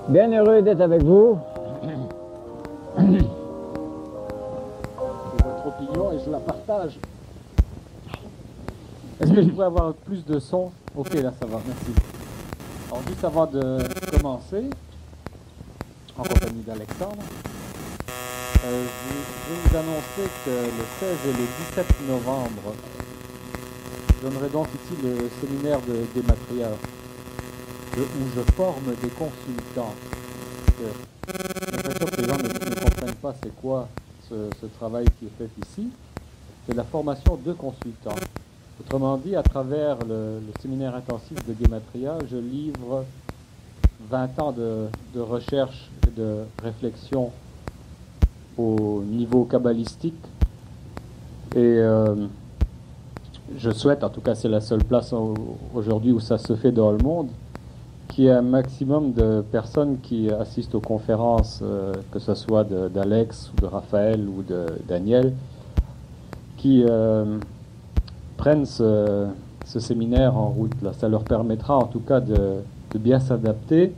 Bien heureux d'être avec vous. C'est votre opinion et je la partage. Est-ce que je pourrais avoir plus de son? Ok, là ça va, merci. Alors juste avant de commencer, en compagnie d'Alexandre, je vais vous annoncer que le 16 et le 17 novembre, je donnerai donc ici le séminaire de Gematria, où je forme des consultants. J'ai l'impression que les gens ne comprennent pas c'est quoi ce travail qui est fait ici. C'est la formation de consultants. Autrement dit, à travers le séminaire intensif de Gematria, je livre 20 ans de recherche et de réflexion au niveau kabbalistique. Et je souhaite, en tout cas c'est la seule place aujourd'hui où ça se fait dans le monde, qu'il y ait un maximum de personnes qui assistent aux conférences, que ce soit d'Alex, ou de Raphaël ou de Daniel, qui prennent ce séminaire en route. Là. Ça leur permettra en tout cas de bien s'adapter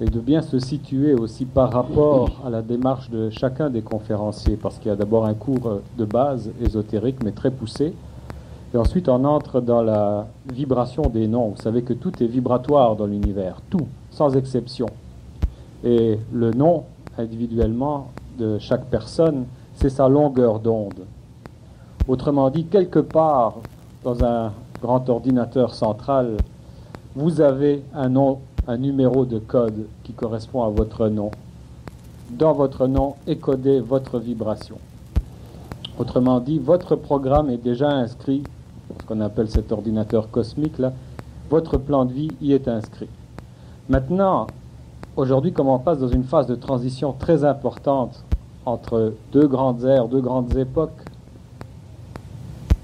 et de bien se situer aussi par rapport à la démarche de chacun des conférenciers, parce qu'il y a d'abord un cours de base ésotérique mais très poussé, et ensuite on entre dans la vibration des noms. Vous savez que tout est vibratoire dans l'univers, tout, sans exception. Et le nom, individuellement, de chaque personne, c'est sa longueur d'onde. Autrement dit, quelque part, dans un grand ordinateur central, vous avez un nom, un numéro de code qui correspond à votre nom. Dans votre nom est codée votre vibration. Autrement dit, votre programme est déjà inscrit, ce qu'on appelle cet ordinateur cosmique là, votre plan de vie y est inscrit. Maintenant, aujourd'hui, comme on passe dans une phase de transition très importante entre deux grandes ères, deux grandes époques,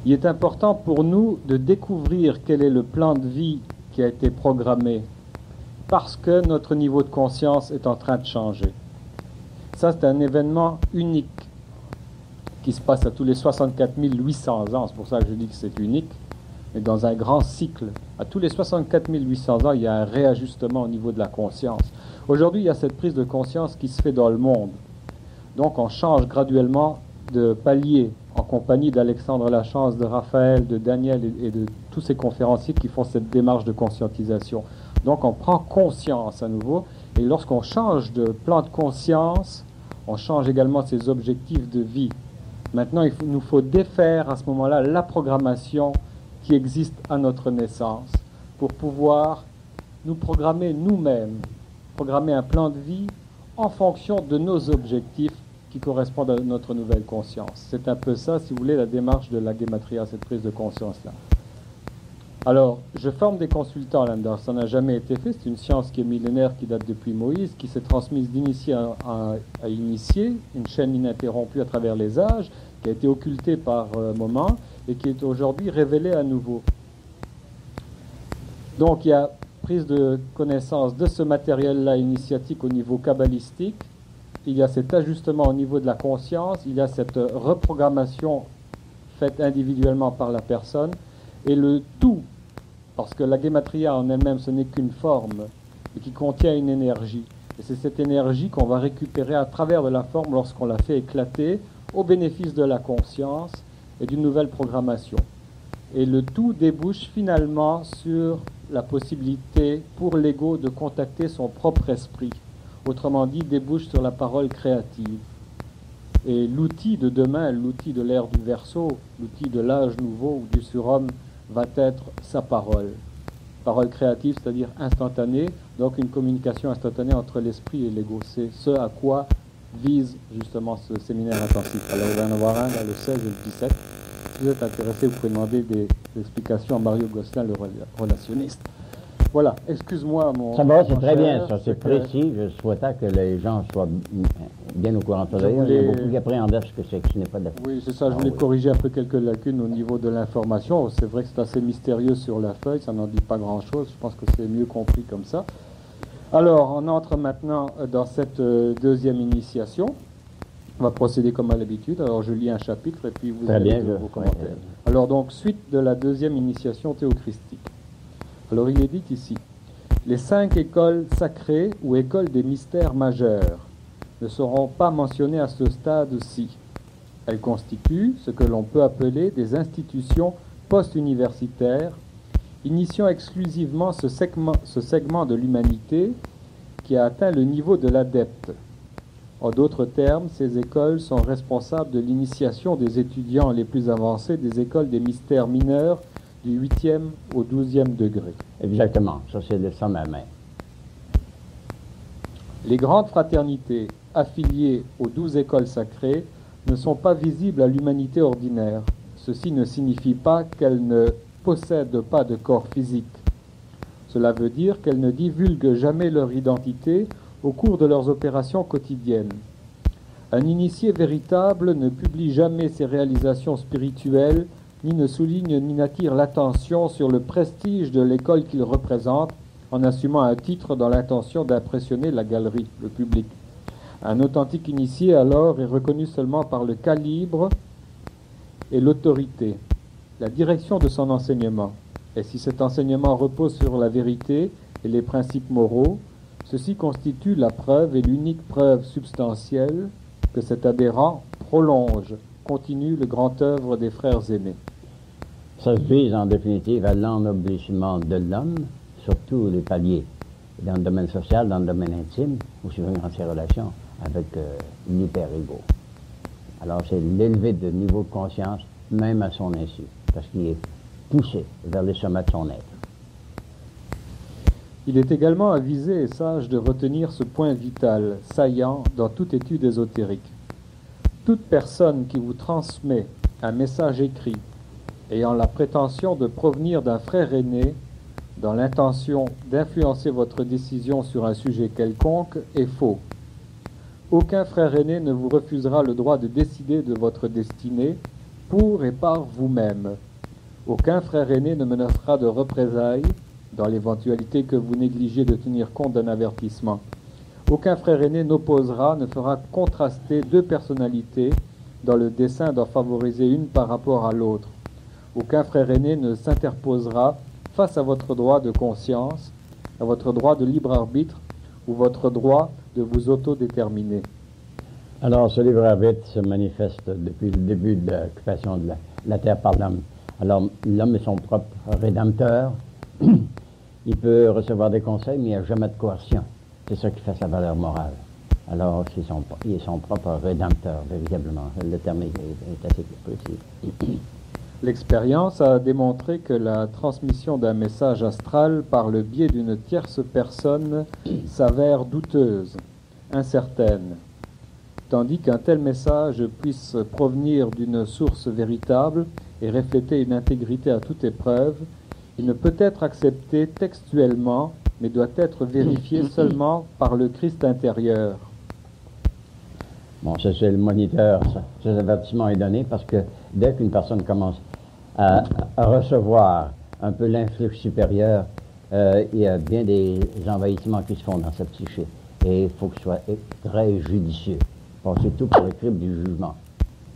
il est important pour nous de découvrir quel est le plan de vie qui a été programmé, parce que notre niveau de conscience est en train de changer. Ça, c'est un événement unique qui se passe à tous les 64 800 ans. C'est pour ça que je dis que c'est unique, mais dans un grand cycle. À tous les 64 800 ans, il y a un réajustement au niveau de la conscience. Aujourd'hui, il y a cette prise de conscience qui se fait dans le monde. Donc, on change graduellement de palier en compagnie d'Alexandre Lachance, de Raphaël, de Daniel et de tous ces conférenciers qui font cette démarche de conscientisation. Donc on prend conscience à nouveau, et lorsqu'on change de plan de conscience, on change également ses objectifs de vie. Maintenant, il nous faut défaire à ce moment-là la programmation qui existe à notre naissance pour pouvoir nous programmer nous-mêmes, programmer un plan de vie en fonction de nos objectifs qui correspondent à notre nouvelle conscience. C'est un peu ça, si vous voulez, la démarche de la Gematria, cette prise de conscience-là. Alors, je forme des consultants là-dedans. Ça n'a jamais été fait. C'est une science qui est millénaire, qui date depuis Moïse, qui s'est transmise d'initié à initié, une chaîne ininterrompue à travers les âges, qui a été occultée par moments et qui est aujourd'hui révélée à nouveau. Donc, il y a prise de connaissance de ce matériel-là initiatique au niveau kabbalistique. Il y a cet ajustement au niveau de la conscience, il y a cette reprogrammation faite individuellement par la personne, et le tout, parce que la Gematria en elle-même, ce n'est qu'une forme, et qui contient une énergie. Et c'est cette énergie qu'on va récupérer à travers de la forme lorsqu'on la fait éclater, au bénéfice de la conscience et d'une nouvelle programmation. Et le tout débouche finalement sur la possibilité pour l'ego de contacter son propre esprit. Autrement dit, débouche sur la parole créative. Et l'outil de demain, l'outil de l'ère du Verseau, l'outil de l'âge nouveau ou du surhomme, va être sa parole. Parole créative, c'est-à-dire instantanée, donc une communication instantanée entre l'esprit et l'ego. C'est ce à quoi vise justement ce séminaire intensif. Alors il va y en avoir un le 16 et le 17. Si vous êtes intéressé, vous pouvez demander des explications à Mario Gosselin, le relationniste. Voilà, excuse-moi mon... Ça va, c'est très cher, bien, ça, c'est précis. Je souhaitais que les gens soient bien au courant de ça. D'ailleurs, il y a beaucoup qui appréhendaient ce que c'est, que ce n'est pas de la... Oui, c'est ça, je voulais corriger un peu quelques lacunes au niveau de l'information. C'est vrai que c'est assez mystérieux sur la feuille, ça n'en dit pas grand-chose. Je pense que c'est mieux compris comme ça. Alors, on entre maintenant dans cette deuxième initiation. On va procéder comme à l'habitude. Alors, je lis un chapitre et puis vous avez vos commentaires. Alors, donc, suite de la deuxième initiation théochristique. Alors, il est dit ici: Les 5 écoles sacrées ou écoles des mystères majeurs ne seront pas mentionnées à ce stade-ci. Elles constituent ce que l'on peut appeler des institutions post-universitaires, initiant exclusivement ce segment de l'humanité qui a atteint le niveau de l'adepte. En d'autres termes, ces écoles sont responsables de l'initiation des étudiants les plus avancés des écoles des mystères mineurs du 8e au 12e degré. Exactement, ça c'est le ça même. Les grandes fraternités affiliées aux 12 écoles sacrées ne sont pas visibles à l'humanité ordinaire. Ceci ne signifie pas qu'elles ne possèdent pas de corps physique. Cela veut dire qu'elles ne divulguent jamais leur identité au cours de leurs opérations quotidiennes. Un initié véritable ne publie jamais ses réalisations spirituelles, ni ne souligne ni n'attire l'attention sur le prestige de l'école qu'il représente, en assumant un titre dans l'intention d'impressionner la galerie, le public. Un authentique initié, alors, est reconnu seulement par le calibre et l'autorité, la direction de son enseignement. Et si cet enseignement repose sur la vérité et les principes moraux, ceci constitue la preuve et l'unique preuve substantielle que cet adhérent prolonge, continue le grand œuvre des frères aînés. Ça se vise en définitive à l'ennoblissement de l'homme sur tous les paliers, dans le domaine social, dans le domaine intime, ou sur dans ses relations avec l'hyper-ego. Alors c'est l'élever de niveau de conscience, même à son insu, parce qu'il est poussé vers les sommets de son être. Il est également avisé et sage de retenir ce point vital, saillant dans toute étude ésotérique. Toute personne qui vous transmet un message écrit, ayant la prétention de provenir d'un frère aîné, dans l'intention d'influencer votre décision sur un sujet quelconque, est faux. Aucun frère aîné ne vous refusera le droit de décider de votre destinée pour et par vous-même. Aucun frère aîné ne menacera de représailles dans l'éventualité que vous négligiez de tenir compte d'un avertissement. Aucun frère aîné n'opposera, ne fera contraster deux personnalités dans le dessein d'en favoriser une par rapport à l'autre. Aucun frère aîné ne s'interposera face à votre droit de conscience, à votre droit de libre arbitre ou votre droit de vous autodéterminer. Alors, ce libre arbitre se manifeste depuis le début de l'occupation de la terre par l'homme. Alors, l'homme est son propre rédempteur. Il peut recevoir des conseils, mais il n'y a jamais de coercion. C'est ça qui fait sa valeur morale. Alors, il est son propre rédempteur, véritablement. Le terme est assez précis. L'expérience a démontré que la transmission d'un message astral par le biais d'une tierce personne s'avère douteuse, incertaine, tandis qu'un tel message puisse provenir d'une source véritable et refléter une intégrité à toute épreuve. Il ne peut être accepté textuellement, mais doit être vérifié seulement par le Christ intérieur. Bon, ça c'est le moniteur, ça. Cet avertissement est donné parce que dès qu'une personne commence à recevoir un peu l'influx supérieur, il y a bien des envahissements qui se font dans sa psyché. Et il faut qu'il soit très judicieux. Passer tout pour le crible du jugement.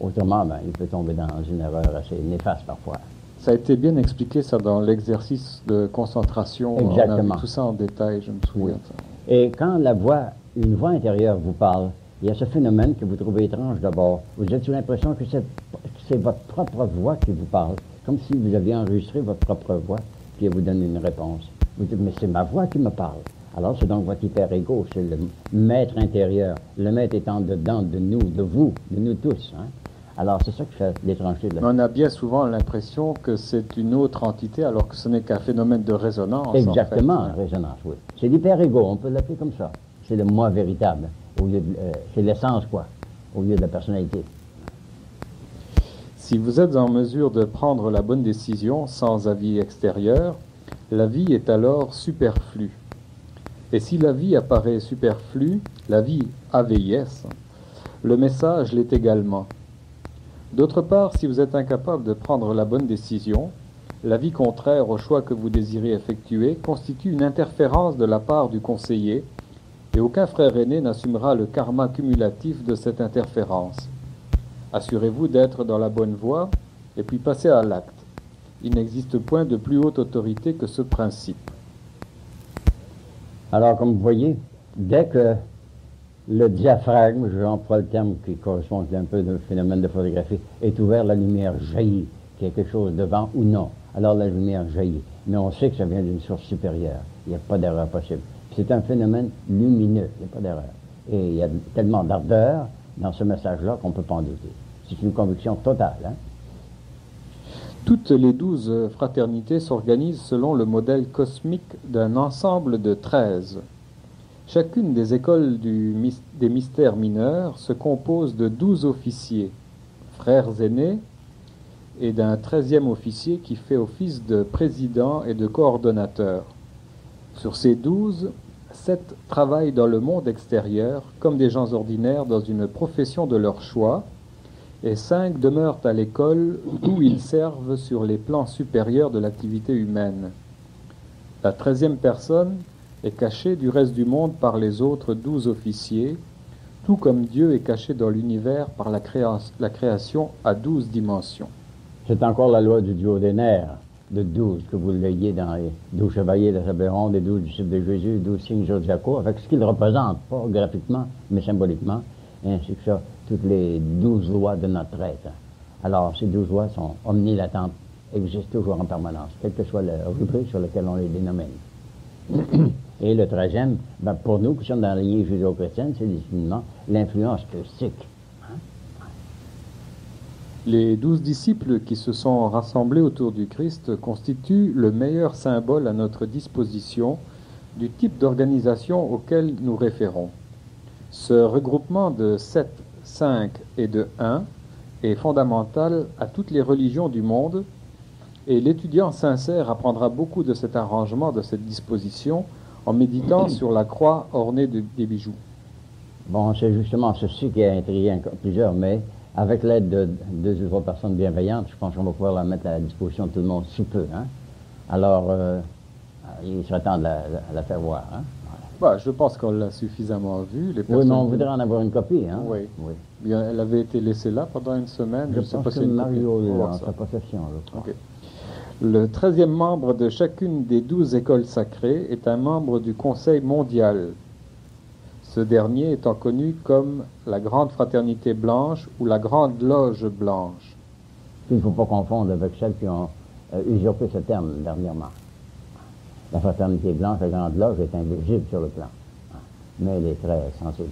Autrement, il peut tomber dans une erreur assez néfaste parfois. Ça a été bien expliqué, ça, dans l'exercice de concentration. Exactement. On a vu tout ça en détail, je me souviens de ça. Et quand une voix intérieure vous parle, il y a ce phénomène que vous trouvez étrange d'abord. Vous avez sous l'impression que c'est votre propre voix qui vous parle, comme si vous aviez enregistré votre propre voix, qui vous donne une réponse. Vous dites, mais c'est ma voix qui me parle. Alors c'est donc votre hyper-ego, c'est le maître intérieur. Le maître étant dedans de nous, de vous, de nous tous. Hein? Alors c'est ça qui fait l'étrangeté de la... On a bien souvent l'impression que c'est une autre entité, alors que ce n'est qu'un phénomène de résonance. Exactement, en fait. Résonance, oui. C'est l'hyper-ego, on peut l'appeler comme ça. C'est le moi véritable. C'est l'essence, quoi, au lieu de la personnalité. Si vous êtes en mesure de prendre la bonne décision sans avis extérieur, la vie est alors superflue. Et si la vie apparaît superflue, la vie AVIS, le message l'est également. D'autre part, si vous êtes incapable de prendre la bonne décision, la vie contraire au choix que vous désirez effectuer constitue une interférence de la part du conseiller, et aucun frère aîné n'assumera le karma cumulatif de cette interférence. Assurez-vous d'être dans la bonne voie, et puis passez à l'acte. Il n'existe point de plus haute autorité que ce principe. Alors, comme vous voyez, dès que le diaphragme, j'emploie le terme qui correspond un peu au phénomène de photographie, est ouvert, la lumière jaillit, qu'il y a quelque chose devant ou non. Alors la lumière jaillit. Mais on sait que ça vient d'une source supérieure. Il n'y a pas d'erreur possible. C'est un phénomène lumineux, il n'y a pas d'erreur. Et il y a tellement d'ardeur dans ce message-là qu'on ne peut pas en douter. C'est une conviction totale. Hein? Toutes les 12 fraternités s'organisent selon le modèle cosmique d'un ensemble de 13. Chacune des écoles des mystères mineurs se compose de 12 officiers, frères aînés, et d'un 13e officier qui fait office de président et de coordonnateur. Sur ces 12, 7 travaillent dans le monde extérieur comme des gens ordinaires dans une profession de leur choix, et 5 demeurent à l'école où ils servent sur les plans supérieurs de l'activité humaine. La 13e personne est cachée du reste du monde par les autres 12 officiers, tout comme Dieu est caché dans l'univers par la création à 12 dimensions. C'est encore la loi du duodénaire de 12, que vous l'ayez dans les 12 chevaliers de la table ronde, les 12 disciples de Jésus, les 12 signes zodiacaux, avec ce qu'ils représentent, pas graphiquement, mais symboliquement, et ainsi que ça, toutes les 12 lois de notre être. Alors, ces 12 lois sont omnilatentes, existent toujours en permanence, quelle que soit la rubrique sur laquelle on les dénomine. Et le 13e, ben pour nous qui sommes dans la lignée judéo-chrétienne, c'est définitivement l'influence gnostique. Les 12 disciples qui se sont rassemblés autour du Christ constituent le meilleur symbole à notre disposition du type d'organisation auquel nous référons. Ce regroupement de 7, 5 et de 1 est fondamental à toutes les religions du monde, et l'étudiant sincère apprendra beaucoup de cet arrangement, de cette disposition, en méditant sur la croix ornée des bijoux. Bon, c'est justement ceci qui a intrigué plusieurs, mais avec l'aide de 2 ou 3 personnes bienveillantes, je pense qu'on va pouvoir la mettre à la disposition de tout le monde sous peu. Hein? Alors, il serait temps de la faire voir. Hein? Voilà. Je pense qu'on l'a suffisamment vue. Oui, mais on voudrait en avoir une copie. Hein? Oui. Bien, elle avait été laissée là pendant une semaine. Je pense que Mario est en sa possession, je crois. Okay. Le 13e membre de chacune des 12 écoles sacrées est un membre du Conseil mondial. Ce dernier étant connu comme la Grande Fraternité Blanche ou la Grande Loge Blanche. Il ne faut pas confondre avec celles qui ont usurpé ce terme dernièrement. La Fraternité Blanche, la Grande Loge, est invisible sur le plan, mais elle est très sensible.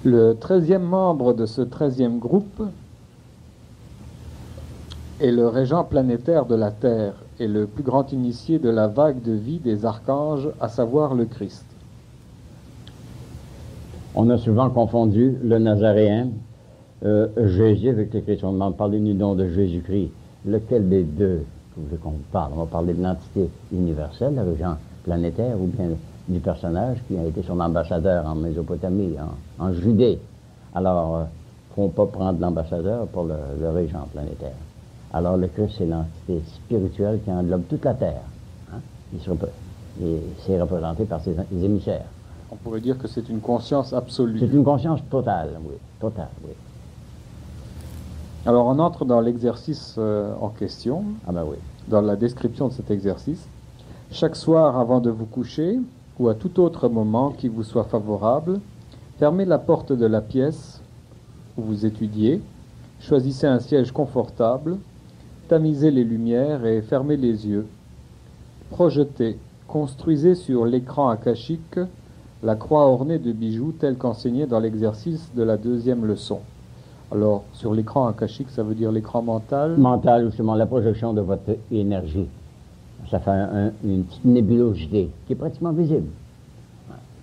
Le 13e membre de ce 13e groupe est le régent planétaire de la Terre et le plus grand initié de la vague de vie des archanges, à savoir le Christ. On a souvent confondu le Nazaréen, Jésus avec le Christ. On m'a parlé du nom de Jésus-Christ. Lequel des deux que vous voulez qu'on parle? On va parler de l'entité universelle, le régent planétaire, ou bien du personnage qui a été son ambassadeur en Mésopotamie, en Judée. Alors, il ne faut pas prendre l'ambassadeur pour le régent planétaire. Alors, le Christ, c'est l'entité spirituelle qui englobe toute la Terre. Hein? Et c'est représenté par ses émissaires. On pourrait dire que c'est une conscience absolue. C'est une conscience totale, oui. Totale, oui. Alors, on entre dans l'exercice en question. Ah ben oui. Dans la description de cet exercice. Chaque soir, avant de vous coucher, ou à tout autre moment qui vous soit favorable, fermez la porte de la pièce où vous étudiez, choisissez un siège confortable, tamisez les lumières et fermez les yeux. Projetez, construisez sur l'écran akashique la croix ornée de bijoux telle qu'enseignée dans l'exercice de la 2e leçon. Alors, sur l'écran akashique, ça veut dire l'écran mental? Mental, justement, la projection de votre énergie. Ça fait une petite nébulosité qui est pratiquement visible.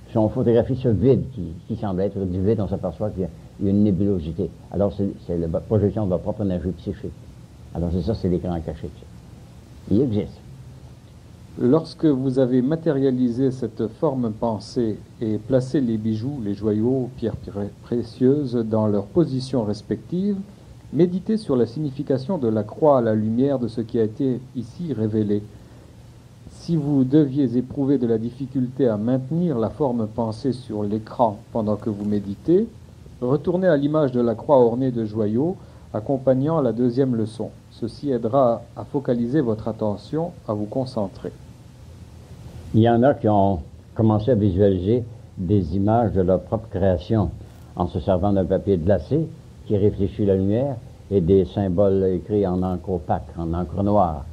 Si on photographie ce vide qui semble être du vide, on s'aperçoit qu'il y a une nébulosité. Alors, c'est la projection de votre propre énergie psychique. Alors, c'est ça, c'est l'écran akashique. Il existe. Lorsque vous avez matérialisé cette forme pensée et placé les bijoux, les joyaux, pierres précieuses dans leurs positions respectives, méditez sur la signification de la croix à la lumière de ce qui a été ici révélé. Si vous deviez éprouver de la difficulté à maintenir la forme pensée sur l'écran pendant que vous méditez, retournez à l'image de la croix ornée de joyaux accompagnant la 2e leçon. Ceci aidera à focaliser votre attention, à vous concentrer. Il y en a qui ont commencé à visualiser des images de leur propre création en se servant d'un papier glacé qui réfléchit la lumière et des symboles écrits en encre opaque, en encre noire,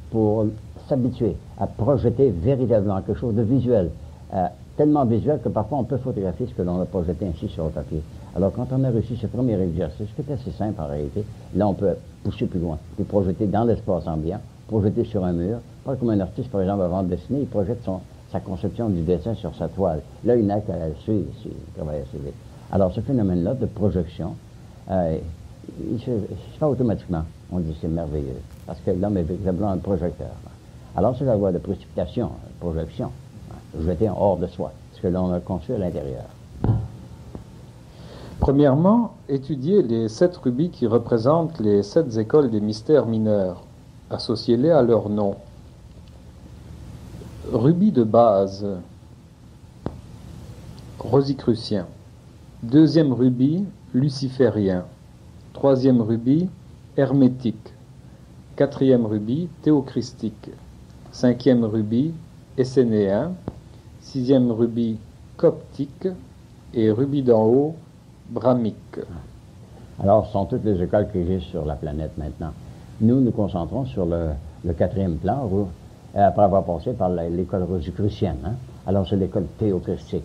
pour s'habituer à projeter véritablement quelque chose de visuel, tellement visuel que parfois on peut photographier ce que l'on a projeté ainsi sur le papier. Alors quand on a réussi ce premier exercice, qui est assez simple en réalité, là on peut pousser plus loin, puis projeter dans l'espace ambiant, projeter sur un mur, pas comme un artiste par exemple avant de dessiner, il projette sa conception du dessin sur sa toile. Là il n'a qu'à la suivre s'il travaille assez vite. Alors ce phénomène-là de projection, il se fait automatiquement. On dit c'est merveilleux, parce que l'homme est véritablement un projecteur. Alors c'est la loi de précipitation, projection, jeter hors de soi, ce que l'on a conçu à l'intérieur. Premièrement, étudiez les 7 rubis qui représentent les 7 écoles des mystères mineurs. Associez-les à leur nom. Rubis de base, rosicrucien. Deuxième rubis, luciférien. Troisième rubis, hermétique. Quatrième rubis, théochristique. Cinquième rubis, essénéen. Sixième rubis, coptique. Et rubis d'en haut, brahmique. Alors, ce sont toutes les écoles qui existent sur la planète maintenant. Nous nous concentrons sur le quatrième plan, après avoir passé par l'école rosicrucienne. Alors, c'est l'école théochristique,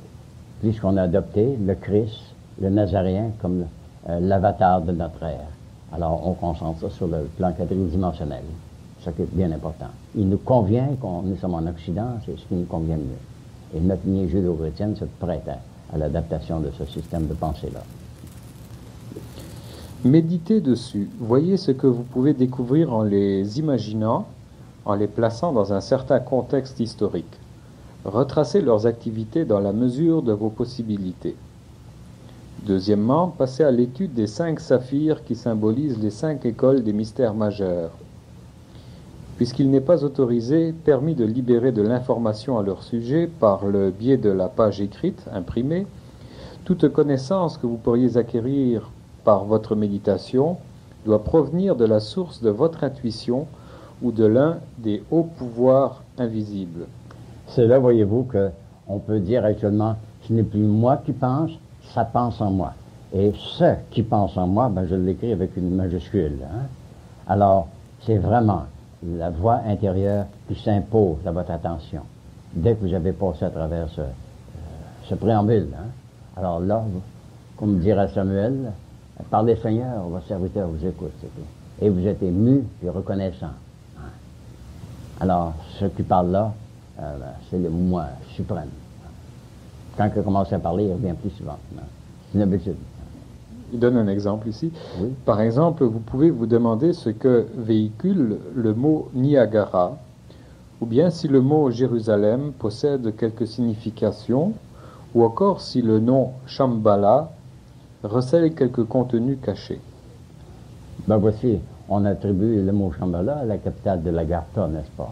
puisqu'on a adopté le Christ, le Nazaréen, comme l'avatar de notre ère. Alors, on concentre ça sur le plan quadridimensionnel, ce qui est bien important. Il nous convient, nous sommes en Occident, c'est ce qui nous convient le mieux. Et notre lignée judéo-chrétienne se prête à l'adaptation de ce système de pensée-là. Méditez dessus. Voyez ce que vous pouvez découvrir en les imaginant, en les plaçant dans un certain contexte historique. Retracez leurs activités dans la mesure de vos possibilités. Deuxièmement, passez à l'étude des 5 saphirs qui symbolisent les 5 écoles des mystères majeurs. Puisqu'il n'est pas autorisé, permis de libérer de l'information à leur sujet par le biais de la page écrite, imprimée, toute connaissance que vous pourriez acquérir par votre méditation doit provenir de la source de votre intuition ou de l'un des hauts pouvoirs invisibles. C'est là, voyez-vous, qu'on peut dire actuellement, ce n'est plus moi qui pense, ça pense en moi. Et ce qui pense en moi, je l'écris avec une majuscule. Alors, c'est vraiment la voix intérieure qui s'impose à votre attention, dès que vous avez passé à travers ce préambule. Alors là, comme dirait Samuel, parlez Seigneur, votre serviteur vous écoute. Et vous êtes ému et reconnaissant. Alors, ce qui parle là, c'est le moi suprême. Quand il commence à parler, il revient plus souvent. C'est une habitude. Il donne un exemple ici. Oui. Par exemple, vous pouvez vous demander ce que véhicule le mot Niagara, ou bien si le mot Jérusalem possède quelque signification, ou encore si le nom Shambhala recèle quelque contenu caché. Voici, on attribue le mot Shambhala à la capitale de l'Agartha, n'est-ce pas?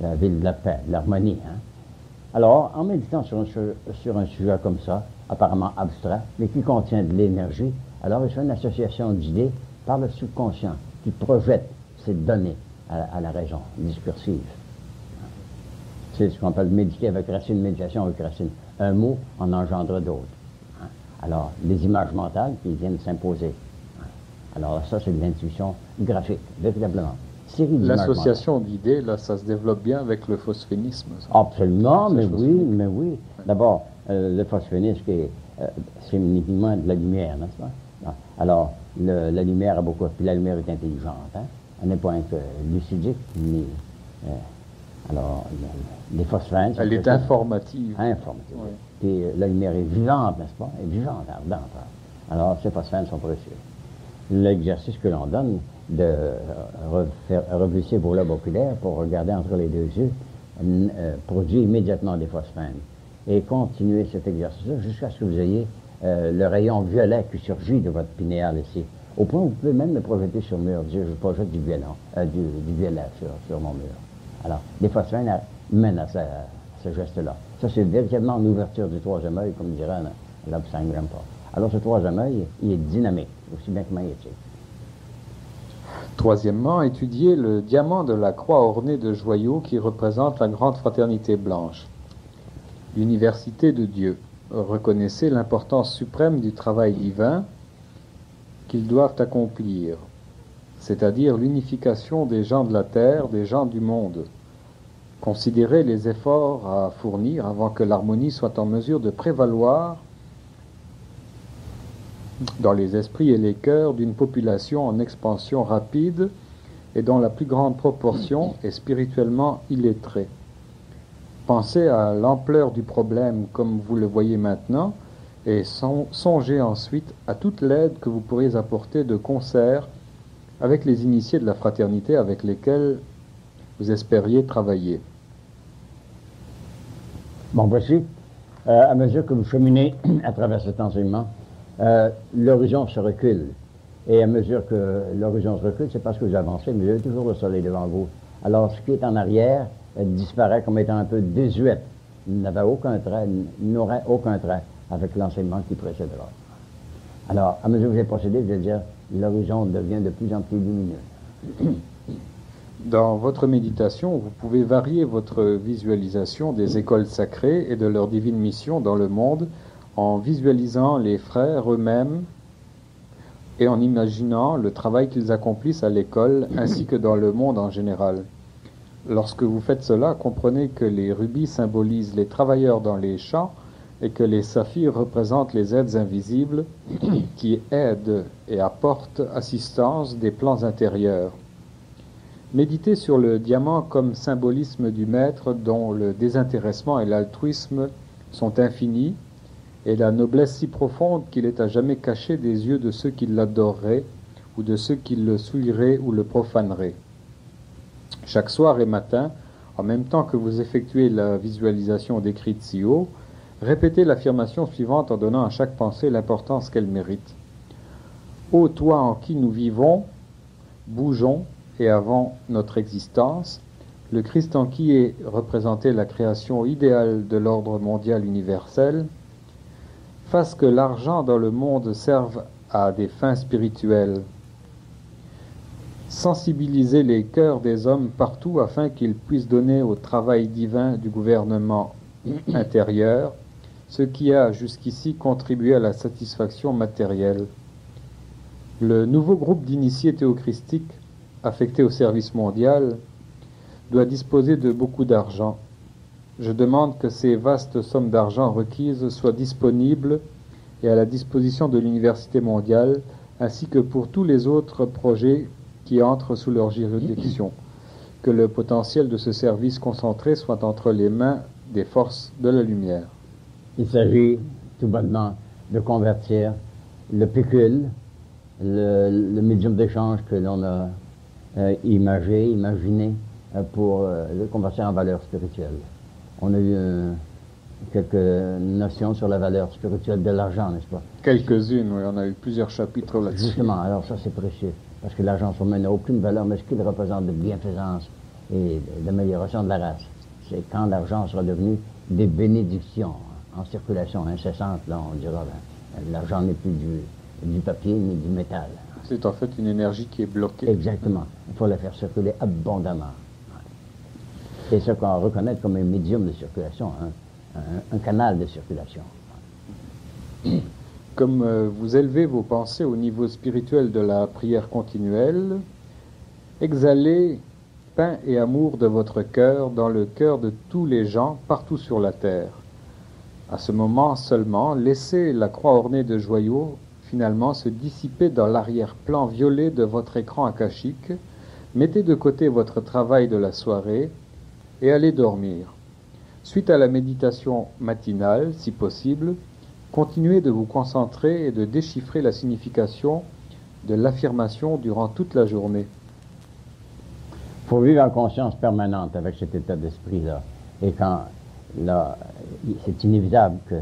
La ville de la paix, de l'harmonie. Alors, en méditant sur un sujet comme ça, apparemment abstrait, mais qui contient de l'énergie, alors il fait une association d'idées par le subconscient qui projette ces données à la raison discursive. C'est ce qu'on appelle méditer avec racine, méditation avec racine. Un mot en engendre d'autres. Alors, les images mentales qui viennent s'imposer. Alors ça, c'est de l'intuition graphique, véritablement. L'association d'idées, là, ça se développe bien avec le phosphénisme. Ça. Absolument, mais oui. D'abord, le phosphénisme, c'est uniquement de la lumière, n'est-ce pas? Alors, la lumière a beaucoup... Puis la lumière est intelligente, Elle n'est pas lucidique, ni... alors, les phosphènes... Elle est informative. Informative. Oui. Puis la lumière est vivante, n'est-ce pas? Elle est vivante, ardente. Alors, ces phosphènes sont précieux. L'exercice que l'on donne de revisser vos lobes oculaires pour regarder entre les deux yeux produit immédiatement des phosphènes. Et continuez cet exercice-là jusqu'à ce que vous ayez le rayon violet qui surgit de votre pinéal ici. Au point où vous pouvez même le projeter sur le mur. Dire, je projette du violet sur mon mur. Alors, les phosphènes mènent à ce geste-là. Ça, c'est véritablement une ouverture du troisième œil, comme dirait l'Absang Grandpa. Alors, ce troisième œil, il est dynamique, aussi bien que magnétique. Troisièmement, étudiez le diamant de la croix orné de joyaux qui représente la grande fraternité blanche. l'université de Dieu. Reconnaissez l'importance suprême du travail divin qu'ils doivent accomplir, c'est-à-dire l'unification des gens de la terre, des gens du monde. Considérez les efforts à fournir avant que l'harmonie soit en mesure de prévaloir dans les esprits et les cœurs d'une population en expansion rapide et dont la plus grande proportion est spirituellement illettrée. Pensez à l'ampleur du problème comme vous le voyez maintenant et songez ensuite à toute l'aide que vous pourriez apporter de concert avec les initiés de la fraternité avec lesquels vous espériez travailler. Bon, voici, à mesure que vous cheminez à travers cet enseignement, l'horizon se recule. Et à mesure que l'horizon se recule, c'est parce que vous avancez, mais vous avez toujours le soleil devant vous. Alors, ce qui est en arrière disparaît comme étant un peu désuet. Il n'aurait aucun trait avec l'enseignement qui précédera. Alors, à mesure que vous allez procéder, vous allez dire, l'horizon devient de plus en plus lumineux. Dans votre méditation, vous pouvez varier votre visualisation des écoles sacrées et de leur divine mission dans le monde en visualisant les frères eux-mêmes et en imaginant le travail qu'ils accomplissent à l'école ainsi que dans le monde en général. Lorsque vous faites cela, comprenez que les rubis symbolisent les travailleurs dans les champs et que les saphirs représentent les êtres invisibles qui aident et apportent assistance des plans intérieurs. Méditez sur le diamant comme symbolisme du maître dont le désintéressement et l'altruisme sont infinis et la noblesse si profonde qu'il est à jamais caché des yeux de ceux qui l'adoreraient ou de ceux qui le souilleraient ou le profaneraient. Chaque soir et matin, en même temps que vous effectuez la visualisation décrite ci haut, répétez l'affirmation suivante en donnant à chaque pensée l'importance qu'elle mérite. Ô toi en qui nous vivons, bougeons et avant notre existence, le Christ en qui est représentée la création idéale de l'ordre mondial universel, fasse que l'argent dans le monde serve à des fins spirituelles. Sensibilisez les cœurs des hommes partout afin qu'ils puissent donner au travail divin du gouvernement intérieur ce qui a jusqu'ici contribué à la satisfaction matérielle. Le nouveau groupe d'initiés théochristiques affectés au service mondial doit disposer de beaucoup d'argent. Je demande que ces vastes sommes d'argent requises soient disponibles et à la disposition de l'université mondiale, ainsi que pour tous les autres projets qui entrent sous leur juridiction. Que le potentiel de ce service concentré soit entre les mains des forces de la lumière. Il s'agit tout bonnement de convertir le pécule, le médium d'échange que l'on a imaginé pour le convertir en valeur spirituelle. On a eu quelques notions sur la valeur spirituelle de l'argent, n'est-ce pas? Quelques-unes, oui, on a eu plusieurs chapitres là-dessus. Justement, alors ça c'est précieux, parce que l'argent sur lui n'a aucune valeur, mais ce qu'il représente de bienfaisance et d'amélioration de la race, c'est quand l'argent sera devenu des bénédictions en circulation incessante, là on dira, l'argent n'est plus du papier ni du métal. C'est en fait une énergie qui est bloquée. Exactement, il faut la faire circuler abondamment. C'est ce qu'on reconnaît comme un médium de circulation, un canal de circulation. Comme vous élevez vos pensées au niveau spirituel de la prière continuelle, exhalez pain et amour de votre cœur dans le cœur de tous les gens partout sur la terre. À ce moment seulement, laissez la croix ornée de joyaux finalement se dissiper dans l'arrière-plan violet de votre écran akashique, mettez de côté votre travail de la soirée et allez dormir. Suite à la méditation matinale, si possible, continuez de vous concentrer et de déchiffrer la signification de l'affirmation durant toute la journée. Il faut vivre en conscience permanente avec cet état d'esprit-là. Et quand, là, c'est inévitable que,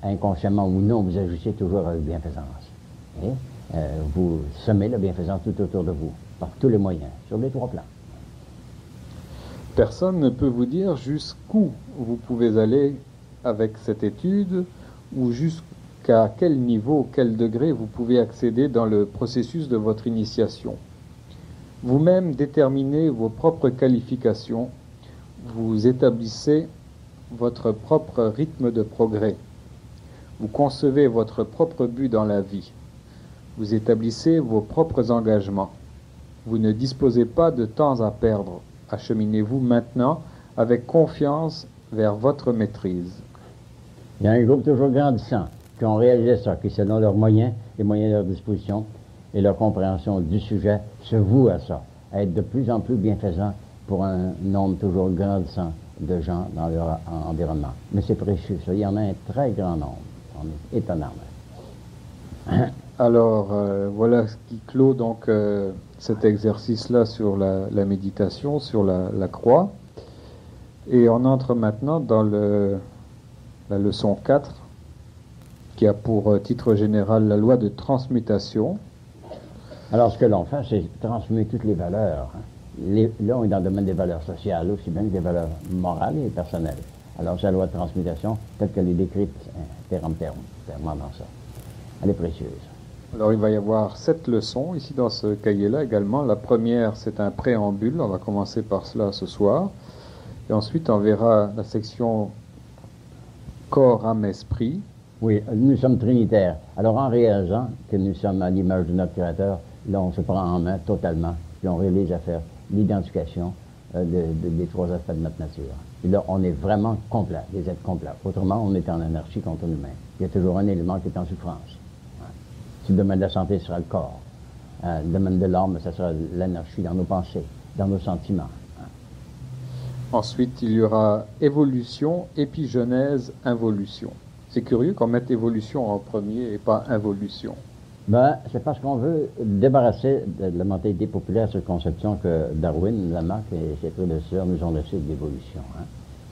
inconsciemment ou non, vous agissez toujours avec bienfaisance. Et, vous semez la bienfaisance tout autour de vous, par tous les moyens, sur les trois plans. Personne ne peut vous dire jusqu'où vous pouvez aller avec cette étude ou jusqu'à quel niveau, quel degré vous pouvez accéder dans le processus de votre initiation. Vous-même déterminez vos propres qualifications, vous établissez votre propre rythme de progrès. Vous concevez votre propre but dans la vie. Vous établissez vos propres engagements. Vous ne disposez pas de temps à perdre. Acheminez-vous maintenant avec confiance vers votre maîtrise. Il y a un groupe toujours grandissant qui ont réalisé ça, qui selon leurs moyens, les moyens de leur disposition et leur compréhension du sujet, se vouent à ça, à être de plus en plus bienfaisants pour un nombre toujours grandissant de gens dans leur environnement. Mais c'est précieux, ça. Il y en a un très grand nombre. On est étonnant. Alors, voilà ce qui clôt donc cet exercice-là sur la méditation, sur la croix. Et on entre maintenant dans la leçon 4, qui a pour titre général la loi de transmutation. Alors, ce que l'on fait, c'est transmuter toutes les valeurs. Là, on est dans le domaine des valeurs sociales, aussi bien que des valeurs morales et personnelles. Alors, c'est la loi de transmutation, telle qu'elle est décrite, terme dans ça. Elle est précieuse. Alors, il va y avoir 7 leçons ici dans ce cahier-là également. La première, c'est un préambule. On va commencer par cela ce soir. Et ensuite, on verra la section corps, âme, esprit. Oui, nous sommes trinitaires. Alors, en réalisant que nous sommes à l'image de notre Créateur, là, on se prend en main totalement, puis on réalise à faire l'identification des 3 aspects de notre nature. Et là, on est vraiment complet, des êtres complets. Autrement, on est en anarchie contre nous-mêmes. Il y a toujours un élément qui est en souffrance. Si le domaine de la santé sera le corps, le domaine de l'âme, ça sera l'anarchie dans nos pensées, dans nos sentiments. Ensuite, il y aura évolution, épigenèse, involution. C'est curieux qu'on mette évolution en premier et pas involution. Ben, c'est parce qu'on veut débarrasser de la mentalité populaire cette conception que Darwin, Lamarck et ses prédécesseurs nous ont laissé de l'évolution,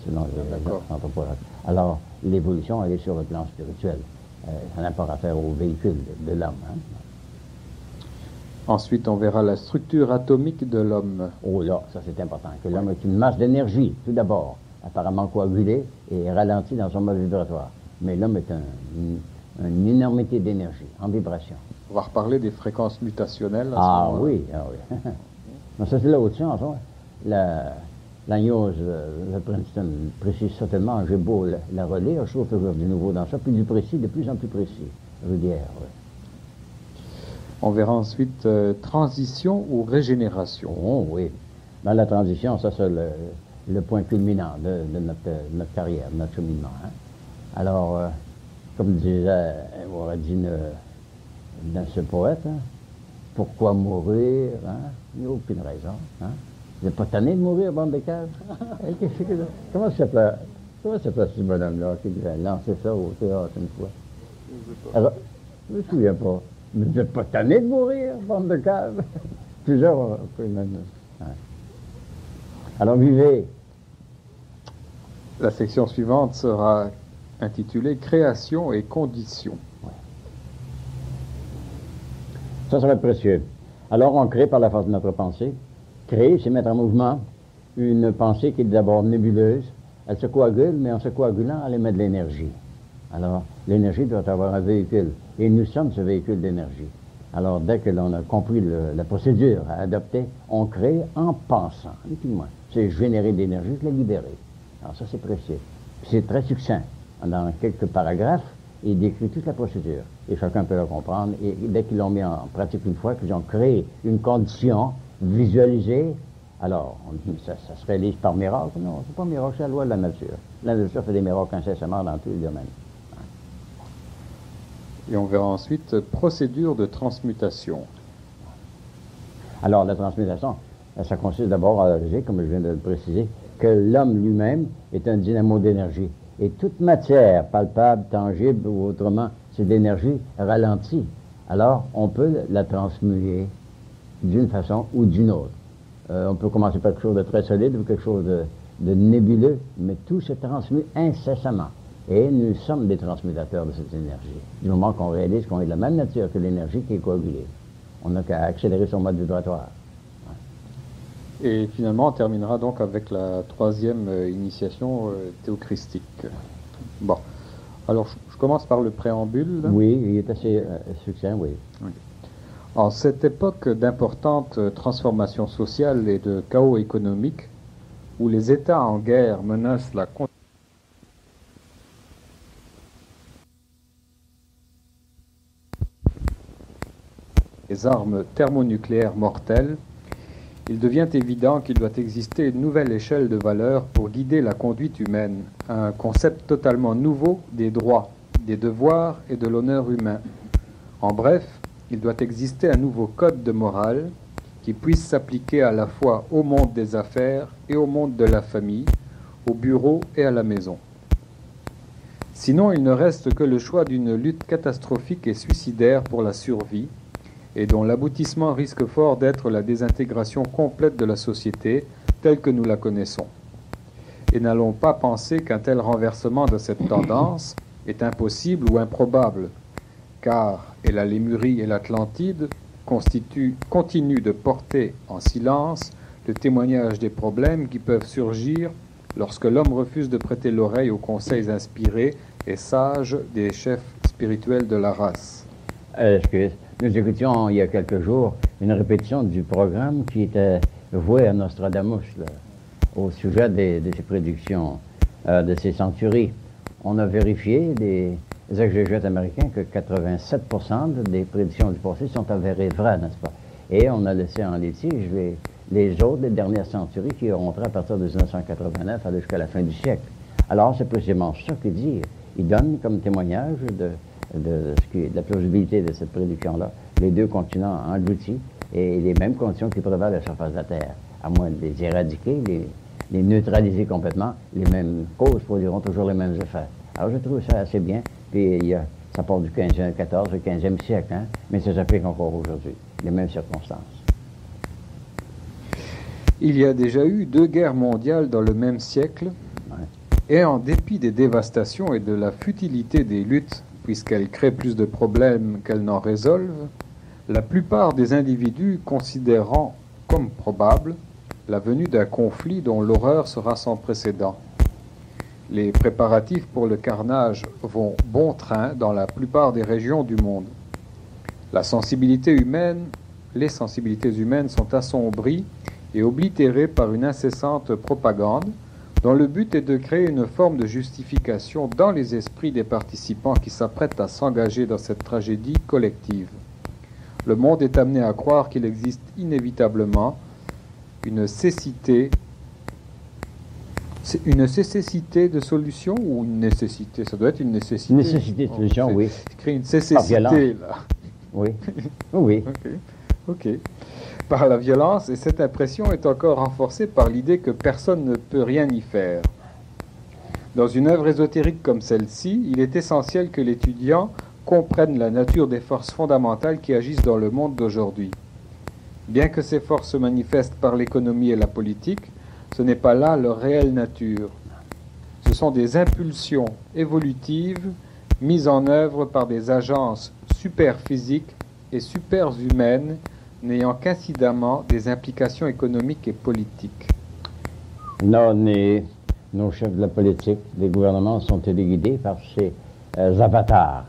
selon les anthropologues. Alors, l'évolution, elle est sur le plan spirituel. Ça n'a pas affaire au véhicule de l'homme. Ensuite, on verra la structure atomique de l'homme. Oh là, ça c'est important. Que l'homme est une masse d'énergie, tout d'abord, apparemment coagulée et ralentie dans son mode vibratoire. Mais l'homme est une énormité d'énergie, en vibration. On va reparler des fréquences mutationnelles. Oui. Non, ça c'est l'autre science. La news de Princeton précise ça tellement, j'ai beau la relire, je trouve toujours du nouveau dans ça, puis du précis, de plus en plus précis. Rudière, oui. On verra ensuite transition ou régénération. Oh oui. Dans la transition, ça c'est le point culminant de notre carrière, de notre cheminement. Alors, comme disait Ouradine dans ce poète, pourquoi mourir? Il n'y a aucune raison. Vous n'êtes pas tanné de mourir, bande de caves? Comment ça s'appelait ce bonhomme-là qui devait lancer ça au théâtre une fois? Alors, je ne me souviens pas. Mais vous n'êtes pas tanné de mourir, bande de caves? Plusieurs. Alors, vivez. La section suivante sera intitulée Création et conditions. Ouais. Ça va être précieux. Alors, on crée par la force de notre pensée. Créer, c'est mettre en mouvement une pensée qui est d'abord nébuleuse. Elle se coagule, mais en se coagulant, elle émet de l'énergie. Alors, l'énergie doit avoir un véhicule. Et nous sommes ce véhicule d'énergie. Alors, dès que l'on a compris la procédure à adopter, on crée en pensant. Ni plus ni moins. C'est générer de l'énergie, je l'ai libérer. Alors, ça, c'est précieux. Puis c'est très succinct. Dans quelques paragraphes, il décrit toute la procédure. Et chacun peut la comprendre. Et dès qu'ils l'ont mis en pratique une fois, qu'ils ont créé une condition visualisée, alors, on dit, ça se réalise par miracle. Non, c'est pas un miracle, c'est la loi de la nature. La nature fait des miracles incessamment dans tous les domaines. Et on verra ensuite procédure de transmutation. Alors, la transmutation, ça consiste d'abord à réaliser, comme je viens de le préciser, que l'homme lui-même est un dynamo d'énergie. Et toute matière, palpable, tangible ou autrement, c'est de l'énergie ralentie. Alors, on peut la transmuer d'une façon ou d'une autre. On peut commencer par quelque chose de très solide ou quelque chose de nébuleux, mais tout se transmue incessamment. Et nous sommes des transmutateurs de cette énergie. Du moment qu'on réalise qu'on est de la même nature que l'énergie qui est coagulée. On n'a qu'à accélérer son mode vibratoire. Et finalement, on terminera donc avec la 3e initiation théochristique. Bon. Alors, je commence par le préambule. Oui, il est assez succinct, oui. En cette époque d'importantes transformations sociales et de chaos économique, où les États en guerre menacent la des armes thermonucléaires mortelles, il devient évident qu'il doit exister une nouvelle échelle de valeurs pour guider la conduite humaine, un concept totalement nouveau des droits, des devoirs et de l'honneur humain. En bref, il doit exister un nouveau code de morale qui puisse s'appliquer à la fois au monde des affaires et au monde de la famille, au bureau et à la maison. Sinon, il ne reste que le choix d'une lutte catastrophique et suicidaire pour la survie, et dont l'aboutissement risque fort d'être la désintégration complète de la société telle que nous la connaissons. Et n'allons pas penser qu'un tel renversement de cette tendance est impossible ou improbable, car et la Lémurie et l'Atlantide continuent de porter en silence le témoignage des problèmes qui peuvent surgir lorsque l'homme refuse de prêter l'oreille aux conseils inspirés et sages des chefs spirituels de la race. Nous écoutions il y a quelques jours une répétition du programme qui était voué à Nostradamus là, au sujet de ses prédictions, de ses centuries. On a vérifié des exégètes américains que 87% des prédictions du passé sont avérées vraies, n'est-ce pas? Et on a laissé en litige les autres, les dernières centuries qui ont rentré à partir de 1989 jusqu'à la fin du siècle. Alors, c'est précisément ça qu'il dit. Il donne comme témoignage de la plausibilité de cette prédiction-là, les deux continents engloutis et les mêmes conditions qui prévalent à la surface de la Terre. À moins de les éradiquer, les neutraliser complètement, les mêmes causes produiront toujours les mêmes effets. Alors je trouve ça assez bien, puis ça part du 15e, 14e, 15e siècle, hein, mais ça s'applique encore aujourd'hui, les mêmes circonstances. Il y a déjà eu 2 guerres mondiales dans le même siècle, et en dépit des dévastations et de la futilité des luttes, puisqu'elles créent plus de problèmes qu'elles n'en résolvent, la plupart des individus considérant comme probable la venue d'un conflit dont l'horreur sera sans précédent. Les préparatifs pour le carnage vont bon train dans la plupart des régions du monde. Les sensibilités humaines sont assombries et oblitérées par une incessante propagande dont le but est de créer une forme de justification dans les esprits des participants qui s'apprêtent à s'engager dans cette tragédie collective. Le monde est amené à croire qu'il existe inévitablement une cécité de solution ou une nécessité? Ça doit être une nécessité. Une nécessité de solution, oui. Créer une cécité, là. Oui. Oui. Ok. Par la violence, et cette impression est encore renforcée par l'idée que personne ne peut rien y faire. Dans une œuvre ésotérique comme celle-ci, il est essentiel que l'étudiant comprenne la nature des forces fondamentales qui agissent dans le monde d'aujourd'hui. Bien que ces forces se manifestent par l'économie et la politique, ce n'est pas là leur réelle nature. Ce sont des impulsions évolutives mises en œuvre par des agences superphysiques et superhumaines n'ayant qu'incidemment des implications économiques et politiques. Nos chefs de la politique, les gouvernements sont téléguidés par ces avatars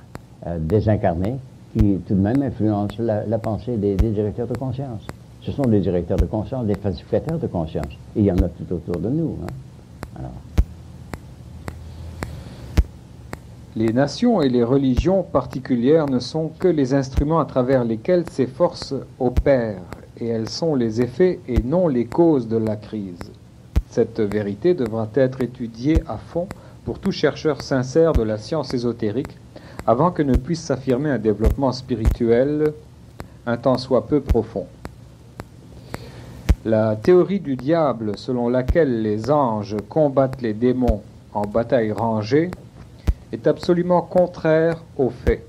désincarnés qui tout de même influencent la pensée des directeurs de conscience. Ce sont des directeurs de conscience, des falsificateurs de conscience. Et il y en a tout autour de nous. Hein. Alors. Les nations et les religions particulières ne sont que les instruments à travers lesquels ces forces opèrent, et elles sont les effets et non les causes de la crise. Cette vérité devra être étudiée à fond pour tout chercheur sincère de la science ésotérique, avant que ne puisse s'affirmer un développement spirituel un tant soit peu profond. La théorie du diable, selon laquelle les anges combattent les démons en bataille rangée, est absolument contraire aux faits.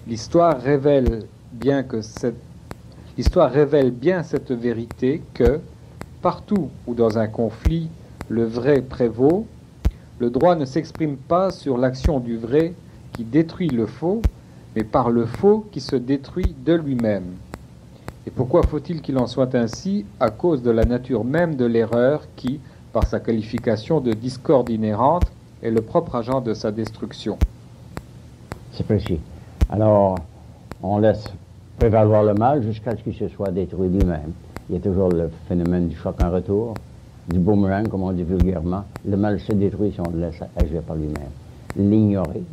L'histoire révèle bien cette vérité que, partout où dans un conflit le vrai prévaut, le droit ne s'exprime pas sur l'action du vrai qui détruit le faux, mais par le faux qui se détruit de lui-même. Et pourquoi faut-il qu'il en soit ainsi? À cause de la nature même de l'erreur qui, par sa qualification de discorde inhérente, est le propre agent de sa destruction. C'est précis. Alors, on laisse prévaloir le mal jusqu'à ce qu'il se soit détruit lui-même. Il y a toujours le phénomène du choc en retour, du boomerang, comme on dit vulgairement. Le mal se détruit si on le laisse agir par lui-même. L'ignorer.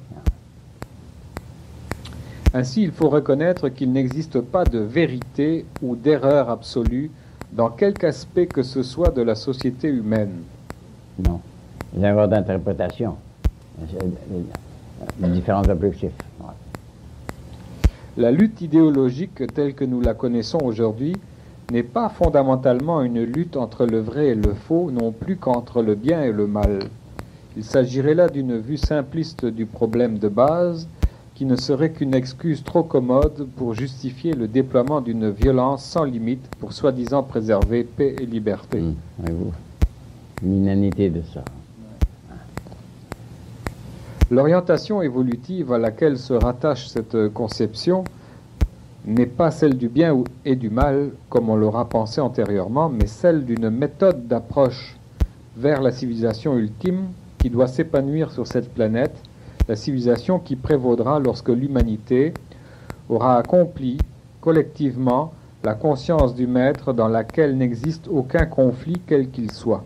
Ainsi, il faut reconnaître qu'il n'existe pas de vérité ou d'erreur absolue dans quelque aspect que ce soit de la société humaine. Non. Les erreurs d'interprétation. Les différents objectifs. Ouais. La lutte idéologique telle que nous la connaissons aujourd'hui n'est pas fondamentalement une lutte entre le vrai et le faux, non plus qu'entre le bien et le mal. Il s'agirait là d'une vue simpliste du problème de base, qui ne serait qu'une excuse trop commode pour justifier le déploiement d'une violence sans limite pour soi-disant préserver paix et liberté. Voyez-vous, l'inanité de ça. L'orientation évolutive à laquelle se rattache cette conception n'est pas celle du bien et du mal, comme on l'aura pensé antérieurement, mais celle d'une méthode d'approche vers la civilisation ultime qui doit s'épanouir sur cette planète, la civilisation qui prévaudra lorsque l'humanité aura accompli collectivement la conscience du maître dans laquelle n'existe aucun conflit quel qu'il soit.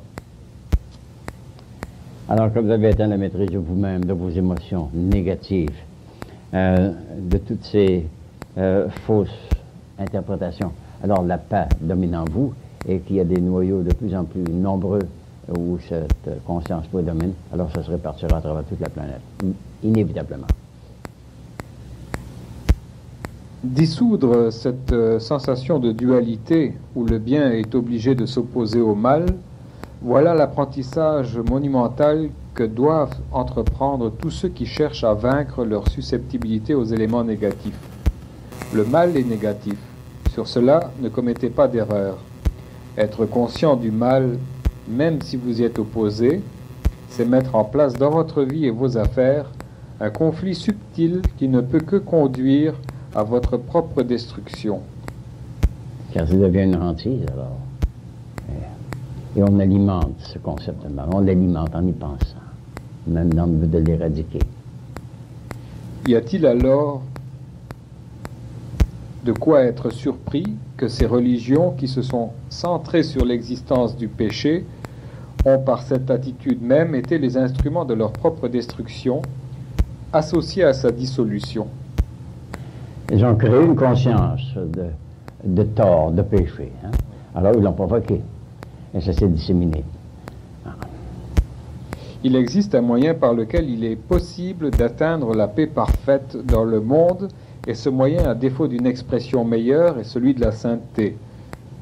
Alors que vous avez atteint la maîtrise de vous-même, de vos émotions négatives, de toutes ces fausses interprétations, alors la paix domine en vous et qu'il y a des noyaux de plus en plus nombreux où cette conscience prédomine, alors ça se répartira à travers toute la planète, inévitablement. Dissoudre cette sensation de dualité où le bien est obligé de s'opposer au mal, voilà l'apprentissage monumental que doivent entreprendre tous ceux qui cherchent à vaincre leur susceptibilité aux éléments négatifs. Le mal est négatif. Sur cela, ne commettez pas d'erreur. Être conscient du mal, même si vous y êtes opposé, c'est mettre en place dans votre vie et vos affaires un conflit subtil qui ne peut que conduire à votre propre destruction. Car ça devient une hantise, alors. Et on alimente ce concept de mal. On l'alimente en y pensant, même dans le but de l'éradiquer. Y a-t-il alors de quoi être surpris que ces religions qui se sont centrées sur l'existence du péché ont par cette attitude même été les instruments de leur propre destruction, associés à sa dissolution? Ils ont créé une conscience de tort, de péché. Hein? Alors ils l'ont provoqué. Et ça s'est disséminé. Il existe un moyen par lequel il est possible d'atteindre la paix parfaite dans le monde, et ce moyen, à défaut d'une expression meilleure, est celui de la sainteté.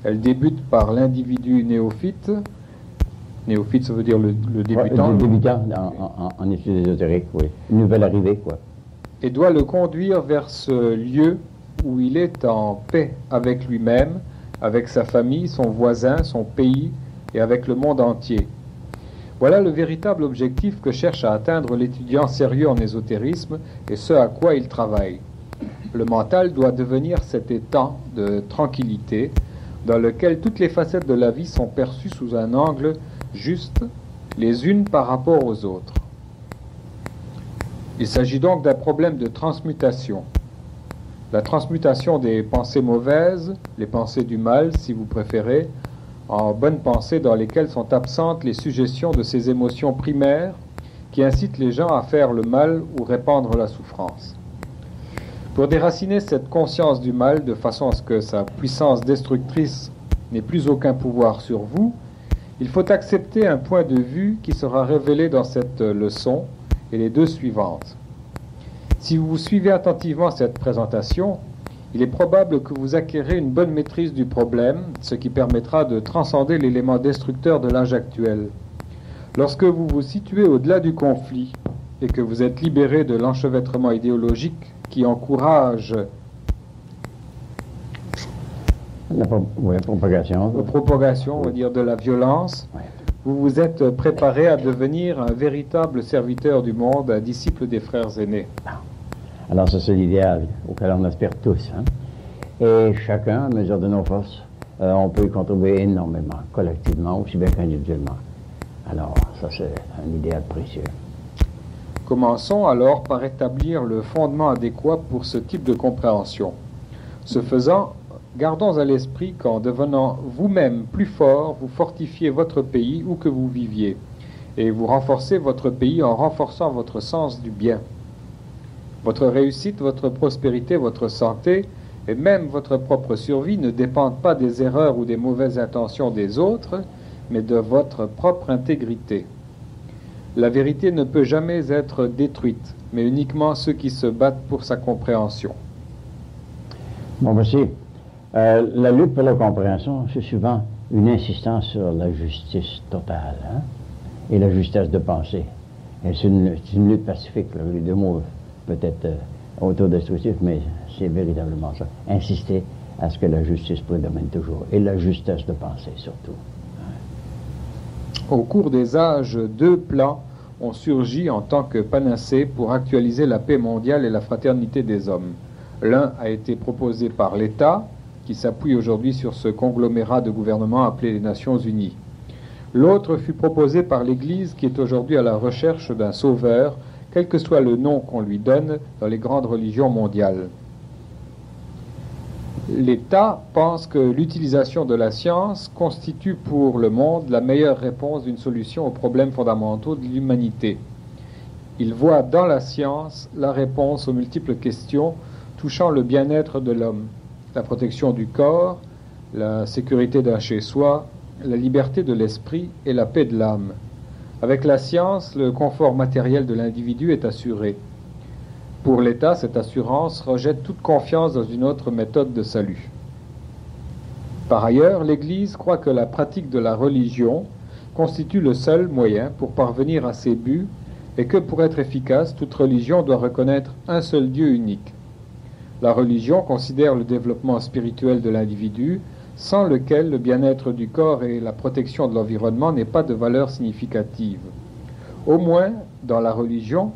Elle débute par l'individu néophyte. Néophyte, ça veut dire le débutant. Le débutant en études ésotériques, oui. Une nouvelle arrivée, quoi. Et doit le conduire vers ce lieu où il est en paix avec lui-même, avec sa famille, son voisin, son pays et avec le monde entier. Voilà le véritable objectif que cherche à atteindre l'étudiant sérieux en ésotérisme et ce à quoi il travaille. Le mental doit devenir cet état de tranquillité dans lequel toutes les facettes de la vie sont perçues sous un angle juste, les unes par rapport aux autres. Il s'agit donc d'un problème de transmutation. La transmutation des pensées mauvaises, les pensées du mal si vous préférez, en bonnes pensées dans lesquelles sont absentes les suggestions de ces émotions primaires qui incitent les gens à faire le mal ou répandre la souffrance. Pour déraciner cette conscience du mal de façon à ce que sa puissance destructrice n'ait plus aucun pouvoir sur vous, il faut accepter un point de vue qui sera révélé dans cette leçon et les deux suivantes. Si vous suivez attentivement cette présentation, il est probable que vous acquérez une bonne maîtrise du problème, ce qui permettra de transcender l'élément destructeur de l'âge actuel. Lorsque vous vous situez au-delà du conflit et que vous êtes libéré de l'enchevêtrement idéologique qui encourage la propagation. La propagation, on va dire, de la violence, Ouais. vous vous êtes préparé à devenir un véritable serviteur du monde, un disciple des frères aînés. Alors ça, c'est l'idéal auquel on aspire tous. Hein? Et chacun, à mesure de nos forces, on peut y contribuer énormément, collectivement, aussi bien qu'individuellement. Alors, ça, c'est un idéal précieux. Commençons alors par établir le fondement adéquat pour ce type de compréhension. Ce faisant, gardons à l'esprit qu'en devenant vous-même plus fort, vous fortifiez votre pays où que vous viviez, et vous renforcez votre pays en renforçant votre sens du bien. Votre réussite, votre prospérité, votre santé et même votre propre survie ne dépendent pas des erreurs ou des mauvaises intentions des autres, mais de votre propre intégrité. La vérité ne peut jamais être détruite, mais uniquement ceux qui se battent pour sa compréhension. Bon, voici. La lutte pour la compréhension, c'est souvent une insistance sur la justice totale, hein, et la justesse de pensée. Et c'est une lutte pacifique, là. Les deux mots peut-être autodestructifs, mais c'est véritablement ça. Insister à ce que la justice prédomine toujours, et la justesse de pensée surtout. Au cours des âges, deux plans ont surgi en tant que panacée pour actualiser la paix mondiale et la fraternité des hommes. L'un a été proposé par l'État, qui s'appuie aujourd'hui sur ce conglomérat de gouvernements appelé les Nations Unies. L'autre fut proposé par l'Église, qui est aujourd'hui à la recherche d'un sauveur, quel que soit le nom qu'on lui donne dans les grandes religions mondiales. L'État pense que l'utilisation de la science constitue pour le monde la meilleure réponse d'une solution aux problèmes fondamentaux de l'humanité. Il voit dans la science la réponse aux multiples questions touchant le bien-être de l'homme, la protection du corps, la sécurité d'un chez-soi, la liberté de l'esprit et la paix de l'âme. Avec la science, le confort matériel de l'individu est assuré. Pour l'État, cette assurance rejette toute confiance dans une autre méthode de salut. Par ailleurs, l'Église croit que la pratique de la religion constitue le seul moyen pour parvenir à ses buts et que pour être efficace, toute religion doit reconnaître un seul Dieu unique. La religion considère le développement spirituel de l'individu, sans lequel le bien-être du corps et la protection de l'environnement n'est pas de valeur significative. Au moins, dans la religion,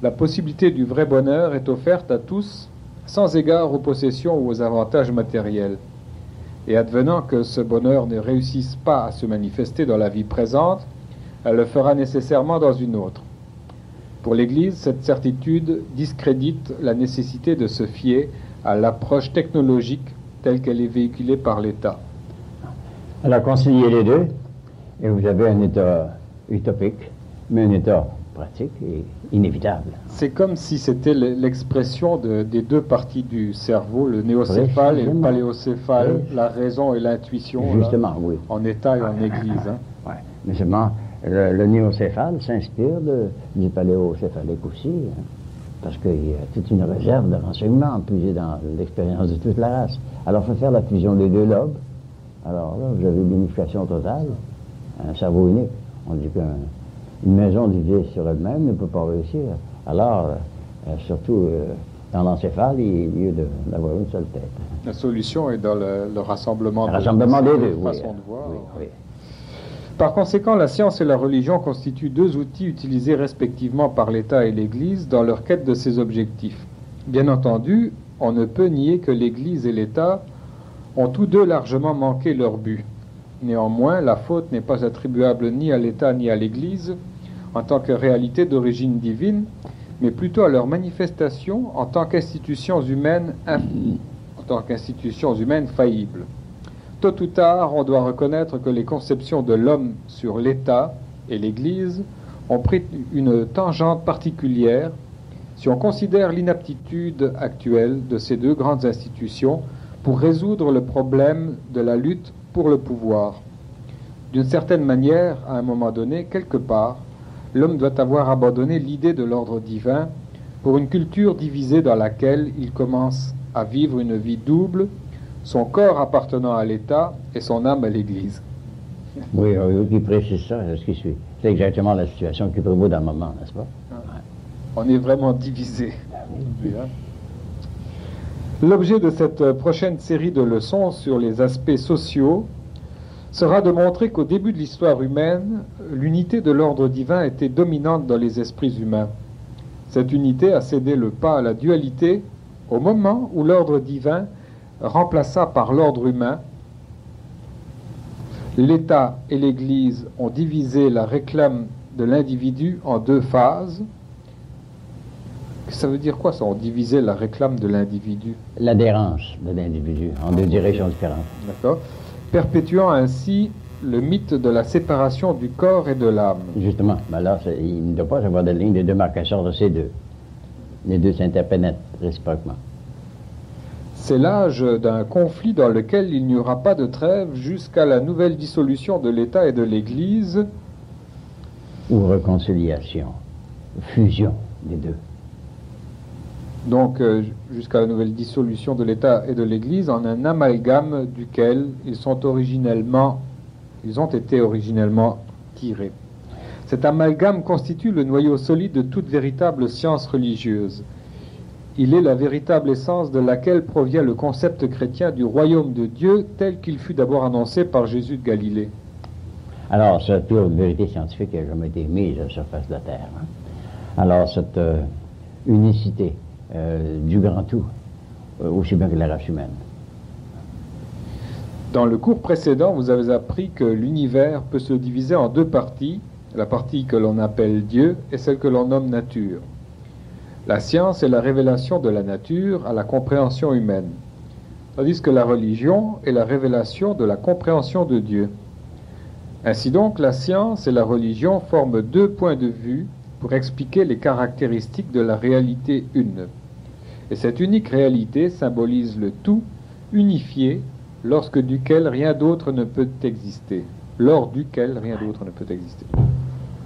la possibilité du vrai bonheur est offerte à tous, sans égard aux possessions ou aux avantages matériels. Et advenant que ce bonheur ne réussisse pas à se manifester dans la vie présente, elle le fera nécessairement dans une autre. Pour l'Église, cette certitude discrédite la nécessité de se fier à l'approche technologique telle qu'elle est véhiculée par l'État. Alors, conciliez les deux, et vous avez un état utopique, mais un état pratique et inévitable. C'est comme si c'était l'expression des deux parties du cerveau, le néocéphale et le paléocéphale, la raison et l'intuition, justement, oui, en État et en Église. Hein. Oui, mais seulement, le néocéphale s'inspire du paléocéphalique aussi, hein, parce qu'il y a toute une réserve de renseignements puisée dans l'expérience de toute la race. Alors, il faut faire la fusion des deux lobes. Alors là, vous avez l'unification totale, un cerveau unique. On dit qu'une maison divisée sur elle-même ne peut pas réussir. Alors, surtout dans l'encéphale, il y a lieu d'avoir une seule tête. La solution est dans le rassemblement, des deux, oui. Façons de voir. Oui, oui. Par conséquent, la science et la religion constituent deux outils utilisés respectivement par l'État et l'Église dans leur quête de ces objectifs. Bien entendu, on ne peut nier que l'Église et l'État ont tous deux largement manqué leur but. Néanmoins, la faute n'est pas attribuable ni à l'État ni à l'Église en tant que réalité d'origine divine, mais plutôt à leur manifestation en tant qu'institutions humaines faillibles. Tôt ou tard, on doit reconnaître que les conceptions de l'homme sur l'État et l'Église ont pris une tangente particulière si on considère l'inaptitude actuelle de ces deux grandes institutions pour résoudre le problème de la lutte pour le pouvoir. D'une certaine manière, à un moment donné, quelque part, l'homme doit avoir abandonné l'idée de l'ordre divin pour une culture divisée dans laquelle il commence à vivre une vie double, son corps appartenant à l'État et son âme à l'Église. Oui, qui précise ça, c'est ce qui suit. C'est exactement la situation qui prévaut dans le moment, n'est-ce pas? On est vraiment divisé. L'objet de cette prochaine série de leçons sur les aspects sociaux sera de montrer qu'au début de l'histoire humaine, l'unité de l'ordre divin était dominante dans les esprits humains. Cette unité a cédé le pas à la dualité au moment où l'ordre divin remplaça par l'ordre humain. L'État et l'Église ont divisé la réclame de l'individu en deux phases. Ça veut dire quoi ça, on divisé la réclame de l'individu? L'adhérence de l'individu en deux directions différentes. D'accord. Perpétuant ainsi le mythe de la séparation du corps et de l'âme. Justement, ben là, il ne doit pas y avoir de ligne de démarcation de ces deux. Les deux s'interpénètrent réciproquement. C'est l'âge d'un conflit dans lequel il n'y aura pas de trêve jusqu'à la nouvelle dissolution de l'État et de l'Église. Ou réconciliation, fusion des deux. Donc, jusqu'à la nouvelle dissolution de l'État et de l'Église, en un amalgame duquel ils ont été originellement tirés. Cet amalgame constitue le noyau solide de toute véritable science religieuse. Il est la véritable essence de laquelle provient le concept chrétien du royaume de Dieu tel qu'il fut d'abord annoncé par Jésus de Galilée. Alors, cette plus haute vérité scientifique n'a jamais été mise à la surface de la Terre. Alors, cette unicité du grand tout, aussi bien que la race humaine. Dans le cours précédent, vous avez appris que l'univers peut se diviser en deux parties, la partie que l'on appelle Dieu et celle que l'on nomme nature. La science est la révélation de la nature à la compréhension humaine, tandis que la religion est la révélation de la compréhension de Dieu. Ainsi donc, la science et la religion forment deux points de vue pour expliquer les caractéristiques de la réalité une. Et cette unique réalité symbolise le tout unifié lorsque duquel rien d'autre ne peut exister. Lors duquel rien d'autre ne peut exister.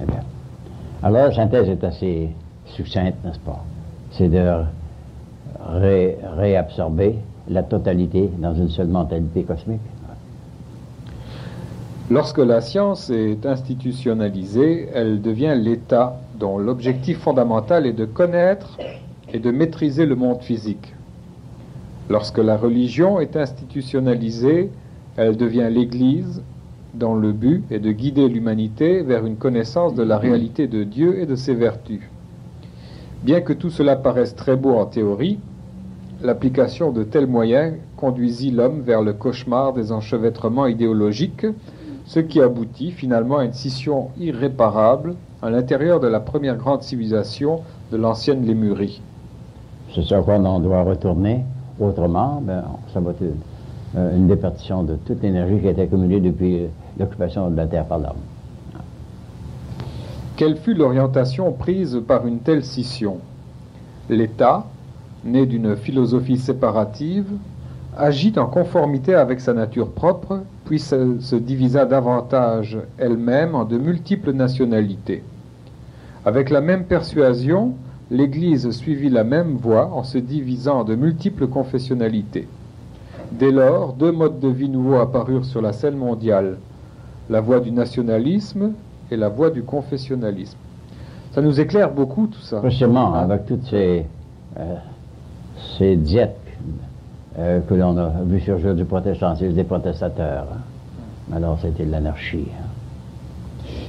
Eh bien. Alors, la synthèse est assez succincte, n'est-ce pas? C'est de réabsorber la totalité dans une seule mentalité cosmique. Lorsque la science est institutionnalisée, elle devient l'État dont l'objectif fondamental est de connaître et de maîtriser le monde physique. Lorsque la religion est institutionnalisée, elle devient l'Église dont le but est de guider l'humanité vers une connaissance de la réalité de Dieu et de ses vertus. Bien que tout cela paraisse très beau en théorie, l'application de tels moyens conduisit l'homme vers le cauchemar des enchevêtrements idéologiques, ce qui aboutit finalement à une scission irréparable à l'intérieur de la première grande civilisation de l'ancienne Lémurie. C'est sur quoi on doit retourner. Autrement, ça va être une déperdition de toute l'énergie qui a été accumulée depuis l'occupation de la Terre par l'homme. Quelle fut l'orientation prise par une telle scission? L'État, né d'une philosophie séparative, agit en conformité avec sa nature propre, puis se divisa davantage elle-même en de multiples nationalités. Avec la même persuasion, l'Église suivit la même voie en se divisant en de multiples confessionnalités. Dès lors, deux modes de vie nouveaux apparurent sur la scène mondiale, la voie du nationalisme et la voie du confessionnalisme. Ça nous éclaire beaucoup tout ça. Précisément, avec toutes ces diètes que l'on a vues surgir du protestantisme, des protestateurs. Alors c'était de l'anarchie.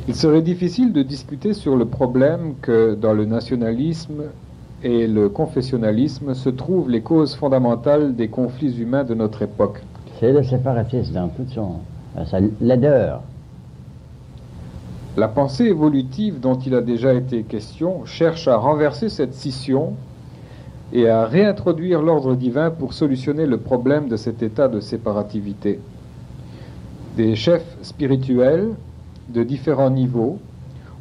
Il serait difficile de discuter sur le problème que dans le nationalisme et le confessionnalisme se trouvent les causes fondamentales des conflits humains de notre époque. C'est le séparatisme dans toute sa laideur. La pensée évolutive dont il a déjà été question cherche à renverser cette scission et à réintroduire l'ordre divin pour solutionner le problème de cet état de séparativité. Des chefs spirituels de différents niveaux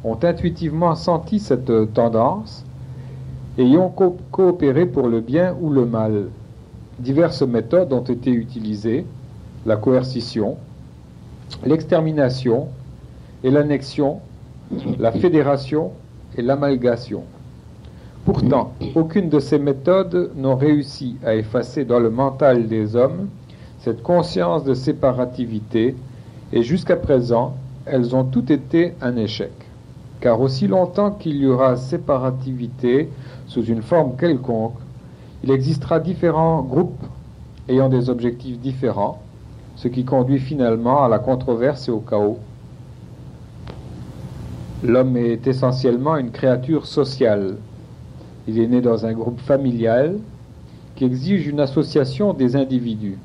ont intuitivement senti cette tendance et y ont coopéré pour le bien ou le mal. Diverses méthodes ont été utilisées, la coercition, l'extermination et l'annexion, la fédération et l'amalgation. Pourtant, aucune de ces méthodes n'a réussi à effacer dans le mental des hommes cette conscience de séparativité, et jusqu'à présent, elles ont toutes été un échec. Car aussi longtemps qu'il y aura séparativité sous une forme quelconque, il existera différents groupes ayant des objectifs différents, ce qui conduit finalement à la controverse et au chaos. L'homme est essentiellement une créature sociale. Il est né dans un groupe familial qui exige une association des individus.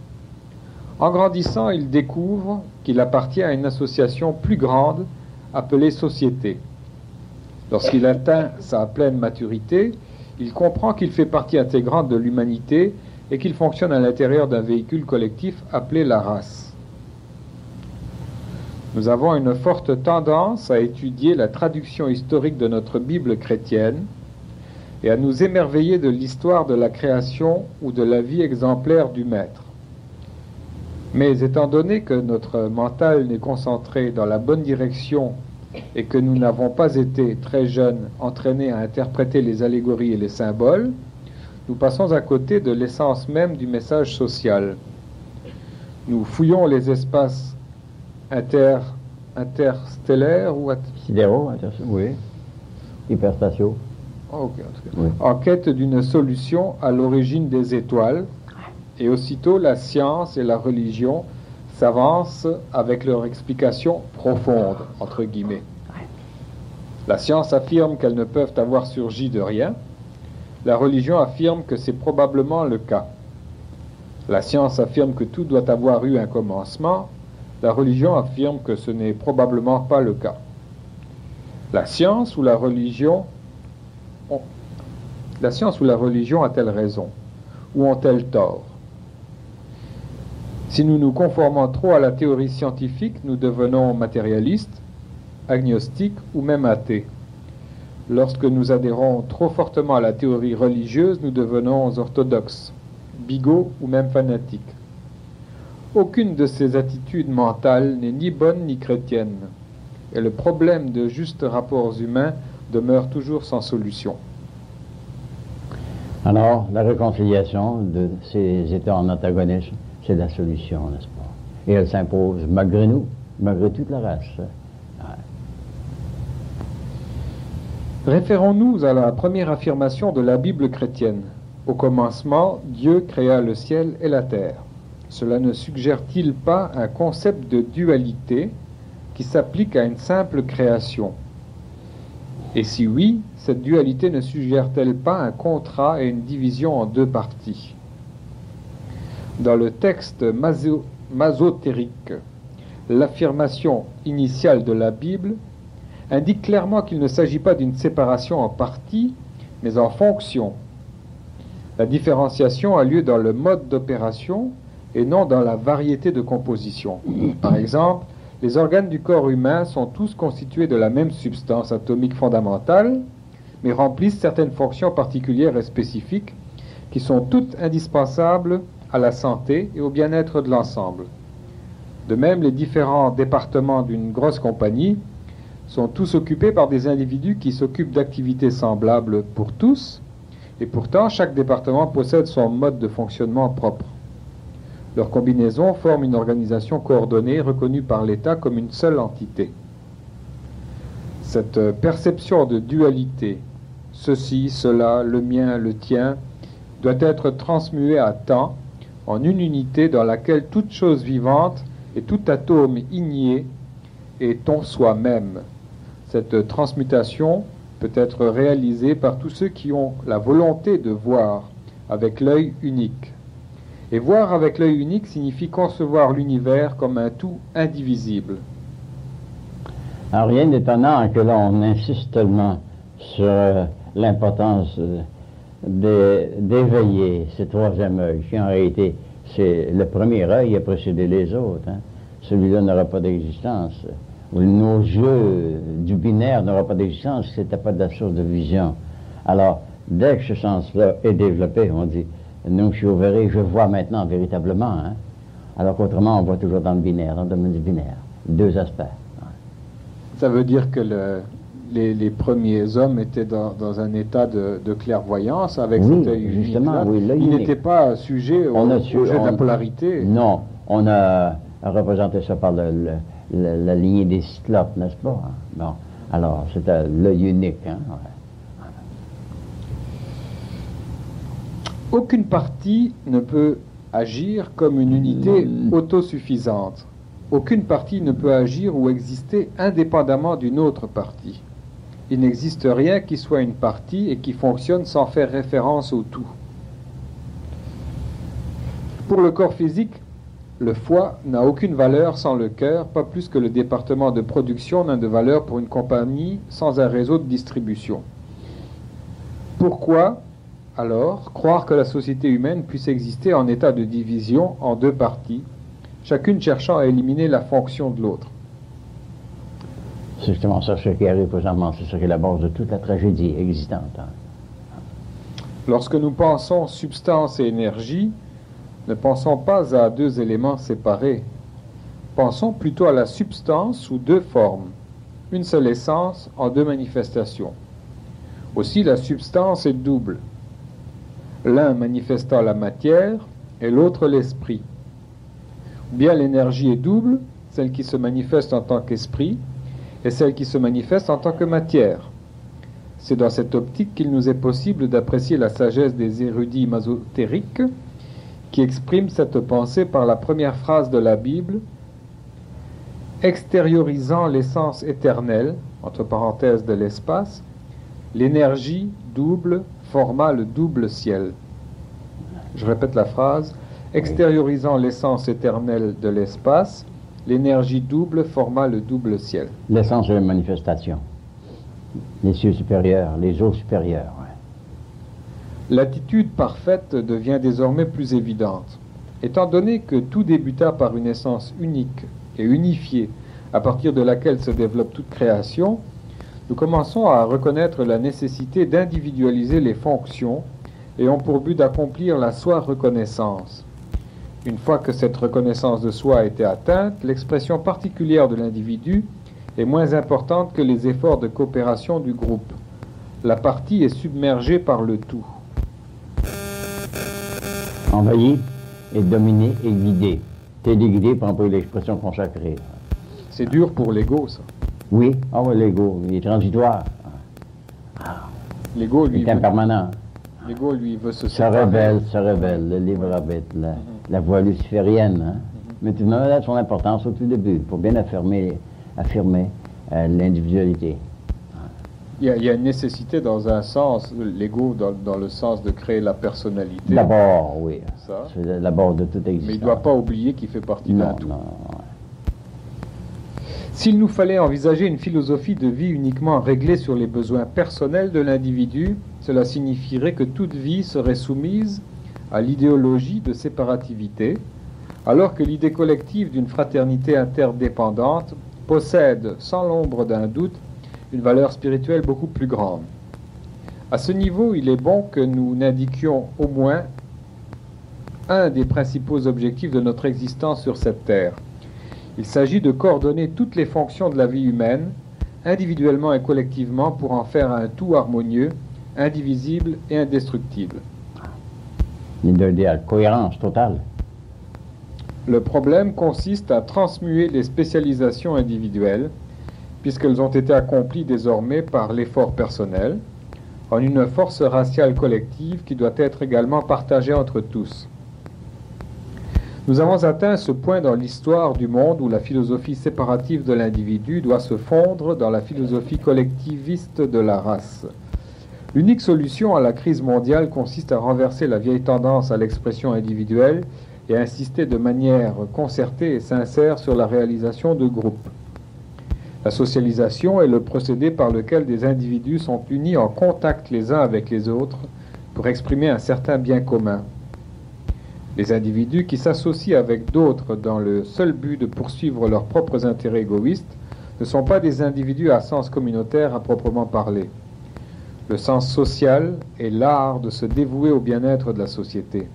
En grandissant, il découvre qu'il appartient à une association plus grande appelée société. Lorsqu'il atteint sa pleine maturité, il comprend qu'il fait partie intégrante de l'humanité et qu'il fonctionne à l'intérieur d'un véhicule collectif appelé la race. Nous avons une forte tendance à étudier la traduction historique de notre Bible chrétienne, et à nous émerveiller de l'histoire de la création ou de la vie exemplaire du Maître. Mais étant donné que notre mental n'est concentré dans la bonne direction et que nous n'avons pas été très jeunes entraînés à interpréter les allégories et les symboles, nous passons à côté de l'essence même du message social. Nous fouillons les espaces interstellaires ou sidéraux, oui, hyperspatiaux. Oh, ok, en tout cas. Oui. En quête d'une solution à l'origine des étoiles, et aussitôt la science et la religion s'avancent avec leur explication profonde, entre guillemets. La science affirme qu'elles ne peuvent avoir surgi de rien. La religion affirme que c'est probablement le cas. La science affirme que tout doit avoir eu un commencement. La religion affirme que ce n'est probablement pas le cas. La science ou la religion a-t-elle raison? Ou ont-elles tort? Si nous nous conformons trop à la théorie scientifique, nous devenons matérialistes, agnostiques ou même athées. Lorsque nous adhérons trop fortement à la théorie religieuse, nous devenons orthodoxes, bigots ou même fanatiques. Aucune de ces attitudes mentales n'est ni bonne ni chrétienne, et le problème de justes rapports humains demeure toujours sans solution. Alors, la réconciliation de ces états en antagonisme, c'est la solution, n'est-ce pas? Et elle s'impose malgré nous, malgré toute la race. Référons-nous à la première affirmation de la Bible chrétienne. Au commencement, Dieu créa le ciel et la terre. Cela ne suggère-t-il pas un concept de dualité qui s'applique à une simple création? Et si oui, cette dualité ne suggère-t-elle pas un contrat et une division en deux parties? Dans le texte masotérique, l'affirmation initiale de la Bible indique clairement qu'il ne s'agit pas d'une séparation en parties, mais en fonctions. La différenciation a lieu dans le mode d'opération et non dans la variété de composition. Par exemple, les organes du corps humain sont tous constitués de la même substance atomique fondamentale, mais remplissent certaines fonctions particulières et spécifiques qui sont toutes indispensables à la santé et au bien-être de l'ensemble. De même, les différents départements d'une grosse compagnie sont tous occupés par des individus qui s'occupent d'activités semblables pour tous, et pourtant chaque département possède son mode de fonctionnement propre. Leur combinaison forme une organisation coordonnée reconnue par l'État comme une seule entité. Cette perception de dualité, ceci, cela, le mien, le tien, doit être transmuée à temps en une unité dans laquelle toute chose vivante et tout atome igné est ton soi-même. Cette transmutation peut être réalisée par tous ceux qui ont la volonté de voir avec l'œil unique. Et voir avec l'œil unique signifie concevoir l'univers comme un tout indivisible. Alors, rien d'étonnant que là, on insiste tellement sur l'importance d'éveiller ce troisième œil, qui en réalité, c'est le premier œil qui a précédé les autres. Hein. Celui-là n'aura pas d'existence. Nos yeux du binaire n'aura pas d'existence si ce n'était pas de la source de vision. Alors, dès que ce sens-là est développé, on dit, donc je verrai, je vois maintenant véritablement, hein? Alors qu'autrement, on voit toujours dans le binaire, dans le domaine du binaire, deux aspects. Ouais. Ça veut dire que les premiers hommes étaient dans un état de clairvoyance avec cet œil unique. Justement, oui, l'œil Ils unique. n'étaient pas sujets au jeu de la polarité. Non, on a représenté ça par la lignée des cyclopes, n'est-ce pas? Hein? Bon, alors, c'était l'œil unique. Hein? Ouais. Aucune partie ne peut agir comme une unité autosuffisante. Aucune partie ne peut agir ou exister indépendamment d'une autre partie. Il n'existe rien qui soit une partie et qui fonctionne sans faire référence au tout. Pour le corps physique, le foie n'a aucune valeur sans le cœur, pas plus que le département de production n'a de valeur pour une compagnie sans un réseau de distribution. Pourquoi, alors, croire que la société humaine puisse exister en état de division en deux parties, chacune cherchant à éliminer la fonction de l'autre? C'est justement ça ce qui arrive présentement, c'est ça qui est la base de toute la tragédie existante. Hein. Lorsque nous pensons substance et énergie, ne pensons pas à deux éléments séparés. Pensons plutôt à la substance sous deux formes, une seule essence en deux manifestations. Aussi, la substance est double, l'un manifestant la matière et l'autre l'esprit. Ou bien l'énergie est double, celle qui se manifeste en tant qu'esprit et celle qui se manifeste en tant que matière. C'est dans cette optique qu'il nous est possible d'apprécier la sagesse des érudits masotériques qui expriment cette pensée par la première phrase de la Bible, extériorisant l'essence éternelle, entre parenthèses de l'espace, l'énergie double forma le double ciel. Je répète la phrase, extériorisant l'essence éternelle de l'espace, l'énergie double forma le double ciel. L'essence de la manifestation. Les cieux supérieurs, les eaux supérieures. Ouais. L'attitude parfaite devient désormais plus évidente. Étant donné que tout débuta par une essence unique et unifiée, à partir de laquelle se développe toute création, nous commençons à reconnaître la nécessité d'individualiser les fonctions et ont pour but d'accomplir la soi-reconnaissance. Une fois que cette reconnaissance de soi a été atteinte, l'expression particulière de l'individu est moins importante que les efforts de coopération du groupe. La partie est submergée par le tout. Envahi et dominé et guidé. Téléguidé pour employer l'expression consacrée. C'est dur pour l'ego, ça. Oui, ah oui, l'ego, il est transitoire. L'ego, lui, Il est impermanent. L'ego, lui, veut se Ça révèle, le libre arbitre, la voie luciférienne. Hein? Mais tout de même, a son importance au tout début, pour bien affirmer l'individualité. Il y a une nécessité dans un sens, l'ego dans le sens de créer la personnalité. D'abord, oui. Ça. C'est l'abord de toute existence. Mais il ne doit pas oublier qu'il fait partie d'un tout. Non. S'il nous fallait envisager une philosophie de vie uniquement réglée sur les besoins personnels de l'individu, cela signifierait que toute vie serait soumise à l'idéologie de séparativité, alors que l'idée collective d'une fraternité interdépendante possède, sans l'ombre d'un doute, une valeur spirituelle beaucoup plus grande. À ce niveau, il est bon que nous n'indiquions au moins un des principaux objectifs de notre existence sur cette terre. Il s'agit de coordonner toutes les fonctions de la vie humaine, individuellement et collectivement, pour en faire un tout harmonieux, indivisible et indestructible. L'idéal, cohérence totale. Le problème consiste à transmuer les spécialisations individuelles, puisqu'elles ont été accomplies désormais par l'effort personnel, en une force raciale collective qui doit être également partagée entre tous. Nous avons atteint ce point dans l'histoire du monde où la philosophie séparative de l'individu doit se fondre dans la philosophie collectiviste de la race. L'unique solution à la crise mondiale consiste à renverser la vieille tendance à l'expression individuelle et à insister de manière concertée et sincère sur la réalisation de groupes. La socialisation est le procédé par lequel des individus sont unis en contact les uns avec les autres pour exprimer un certain bien commun. Les individus qui s'associent avec d'autres dans le seul but de poursuivre leurs propres intérêts égoïstes ne sont pas des individus à sens communautaire à proprement parler. Le sens social est l'art de se dévouer au bien-être de la société.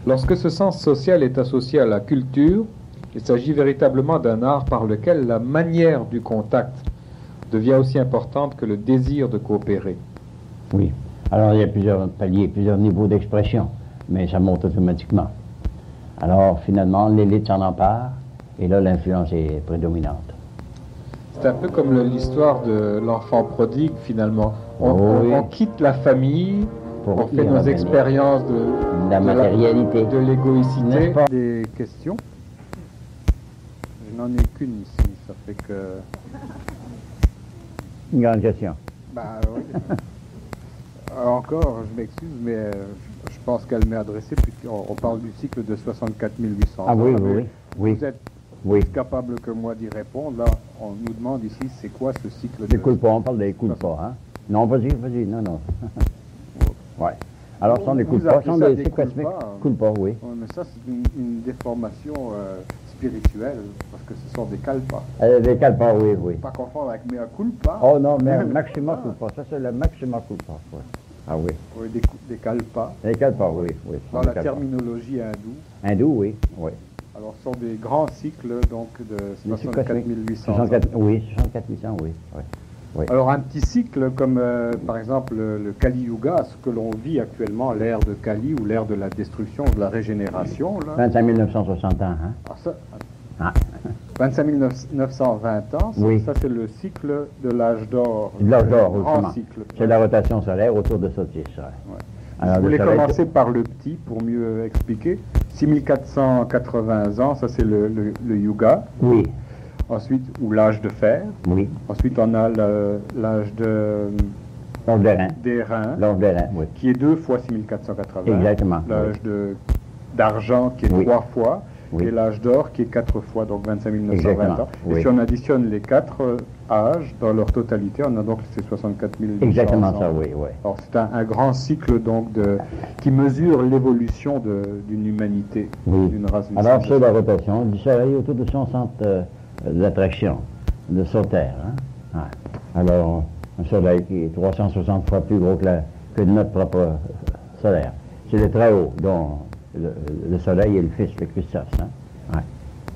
Lorsque ce sens social est associé à la culture, il s'agit véritablement d'un art par lequel la manière du contact devient aussi importante que le désir de coopérer. Oui. Alors, il y a plusieurs paliers, plusieurs niveaux d'expression, mais ça monte automatiquement. Alors, finalement, l'élite s'en empare, et là, l'influence est prédominante. C'est un peu comme l'histoire de l'enfant prodigue, finalement. On quitte la famille, on fait nos expériences de la matérialité, de l'égoïcité. Des questions? Je n'en ai qu'une ici, ça fait que... Une grande question. Bah oui. Encore, je m'excuse, mais je pense qu'elle m'est adressée, puisqu'on parle du cycle de 64 800 ans. Ah oui, oui. Vous êtes plus capable que moi d'y répondre. Là, on nous demande ici, c'est quoi ce cycle des culpas, on parle des culpas, hein? Non, vas-y, non. Ouais. Alors, ce sont des culpas, ce sont des cycles cosmiques. Culpas, oui. Ouais, mais ça, c'est une déformation spirituelle, parce que ce sont des kalpas. Des kalpas, oui. Pas confondre avec mea culpa. Oh non, mais maxima culpa, ça c'est le maxima culpa. Ouais. Ah oui. Oui, des kalpas. Les kalpas, oui. Oui, Dans la terminologie hindoue. Hindoue, oui. Oui. Alors, ce sont des grands cycles donc de Des cycles 64 cosmiques. 800 ans. 64, oui, 64 800, oui. Oui. Oui. Alors, un petit cycle comme, par exemple, le Kali Yuga, ce que l'on vit actuellement, l'ère de Kali ou l'ère de la destruction, de la régénération, là. 25 960 ans, hein? Alors ça, Ah. 25 920 ans, Oui. ça c'est le cycle de l'âge d'or. L'âge d'or, Le grand justement. cycle. C'est la rotation solaire autour de Sotis. Ouais. Ouais. Alors, Je le voulais soleil- commencer par le petit pour mieux expliquer. 6480 ans, ça c'est le Yuga. Oui, Ensuite, ou l'âge de fer. oui. Ensuite, on a l'âge L'âge d'airain. d'airain, L'âge d'airain, oui. qui est 2 fois 6480. Exactement. L'âge d'argent, qui est Oui. 3 fois. Oui. Et l'âge d'or, qui est 4 fois, donc 25 920 Exactement, ans. Et oui. si on additionne les 4 âges dans leur totalité, on a donc ces 64 800 Exactement ans. ça, oui, oui. Alors c'est un grand cycle donc qui mesure l'évolution d'une humanité, Oui. d'une race. d'une Alors, c'est civilisation. la rotation du soleil autour de son centre d'attraction, de son terre. Hein? Ouais. Alors, un soleil qui est 360 fois plus gros que notre propre solaire. C'est le très haut, dont le soleil est le fils, le Christos. Hein? Ouais.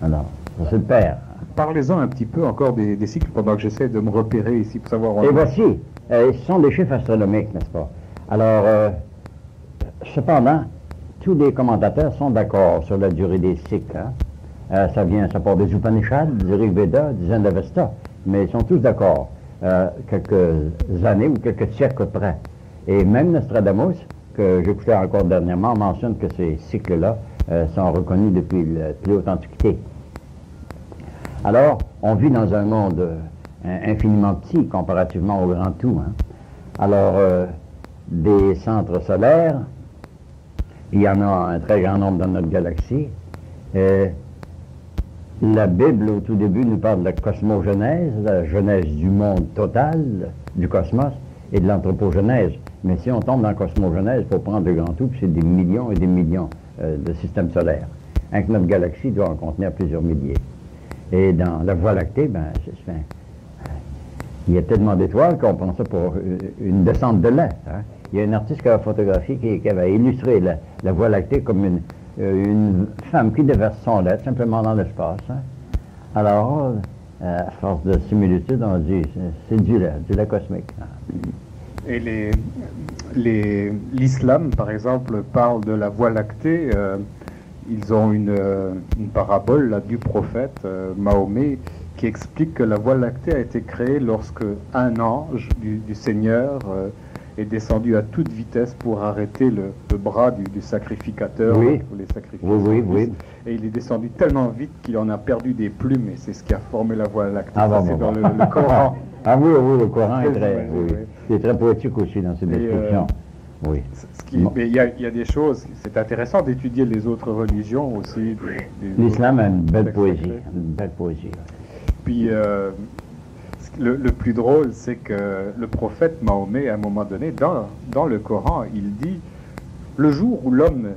Alors, c'est le père. Parlez-en un petit peu encore des cycles pendant que j'essaie de me repérer ici pour savoir. Et voici, ce sont des chiffres astronomiques, n'est-ce pas? Alors, cependant, tous les commentateurs sont d'accord sur la durée des cycles. Hein? Ça part des Upanishads, des Rig Veda, des Zend-Avesta, mais ils sont tous d'accord, quelques années ou quelques siècles près. Et même Nostradamus, que j'écoutais encore dernièrement, mentionne que ces cycles-là sont reconnus depuis la plus haute antiquité. Alors, on vit dans un monde infiniment petit comparativement au grand tout. Hein? Alors, des centres solaires, il y en a un très grand nombre dans notre galaxie. La Bible, au tout début, nous parle de la cosmogenèse, la genèse du monde total, du cosmos, et de l'anthropogenèse. Mais si on tombe dans la cosmogenèse, pour prendre le grand tout, puis c'est des millions et des millions de systèmes solaires. Avec notre galaxie doit en contenir plusieurs milliers. Et dans la Voie lactée, il y a tellement d'étoiles qu'on prend ça pour une descente de lait. Hein? Il y a un artiste qui a photographié qui avait illustré la Voie lactée comme une femme qui déverse son lait simplement dans l'espace. Hein? Alors, à force de similitude, on dit c'est du lait cosmique. Hein? Et l'islam, par exemple, parle de la Voie lactée. Ils ont une parabole là, du prophète Mahomet qui explique que la Voie lactée a été créée lorsque un ange du Seigneur est descendu à toute vitesse pour arrêter le bras du sacrificateur. Oui. Pour les sacrifices. Oui. Et il est descendu tellement vite qu'il en a perdu des plumes et c'est ce qui a formé la Voie lactée. Ah, Ça, bon, c'est bon, dans bon. le Coran. Ah oui, le Coran est très, Oui. il est très poétique aussi dans ses descriptions. Oui. Mais il y a des choses, c'est intéressant d'étudier les autres religions aussi. L'islam a une belle textes poésie. sacrés. Une belle poésie. Puis le plus drôle, c'est que le prophète Mahomet, à un moment donné, dans le Coran, il dit « Le jour où l'homme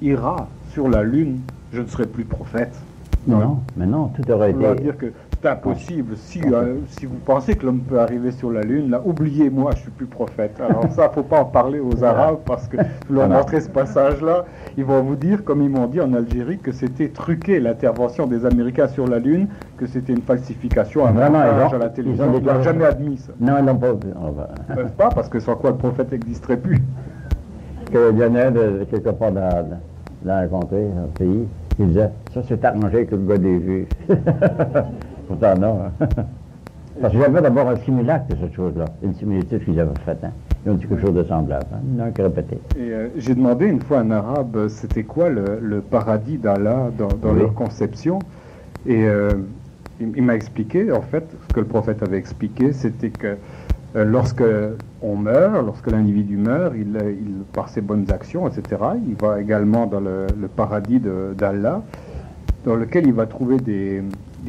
ira sur la lune, je ne serai plus prophète. » Non, mais non, tout aurait On va été... dire que c'est impossible. Si vous pensez que l'homme peut arriver sur la lune, là, oubliez-moi, je suis plus prophète. Alors ça, faut pas en parler aux Arabes parce que vous leur montrez ce passage-là, ils vont vous dire, comme ils m'ont dit en Algérie, que c'était truqué l'intervention des Américains sur la lune, que c'était une falsification, un Vraiment, montage ils ont- à la ils ont télévision. Ils n'ont déclaré jamais ça. admis ça. Non, ils n'ont pas... Ils peuvent pas parce que sans quoi le prophète n'existerait plus. Que Lionel, quelque part dans la contrée, dans le pays, il disait, ça c'est arrangé avec le gars des Juifs. Pourtant non. Hein. Parce que j'avais d'abord un simulacre de cette chose-là, une similitude qu'ils avaient faite. Hein. Ils ont dit quelque chose de semblable. Hein. Ils n'ont que répété. Et j'ai demandé une fois à un arabe, c'était quoi le paradis d'Allah dans Oui. leur conception. Et il m'a expliqué, en fait, ce que le prophète avait expliqué, c'était que lorsque on meurt, lorsque l'individu meurt, il, par ses bonnes actions, etc., il va également dans le paradis d'Allah, dans lequel il va trouver des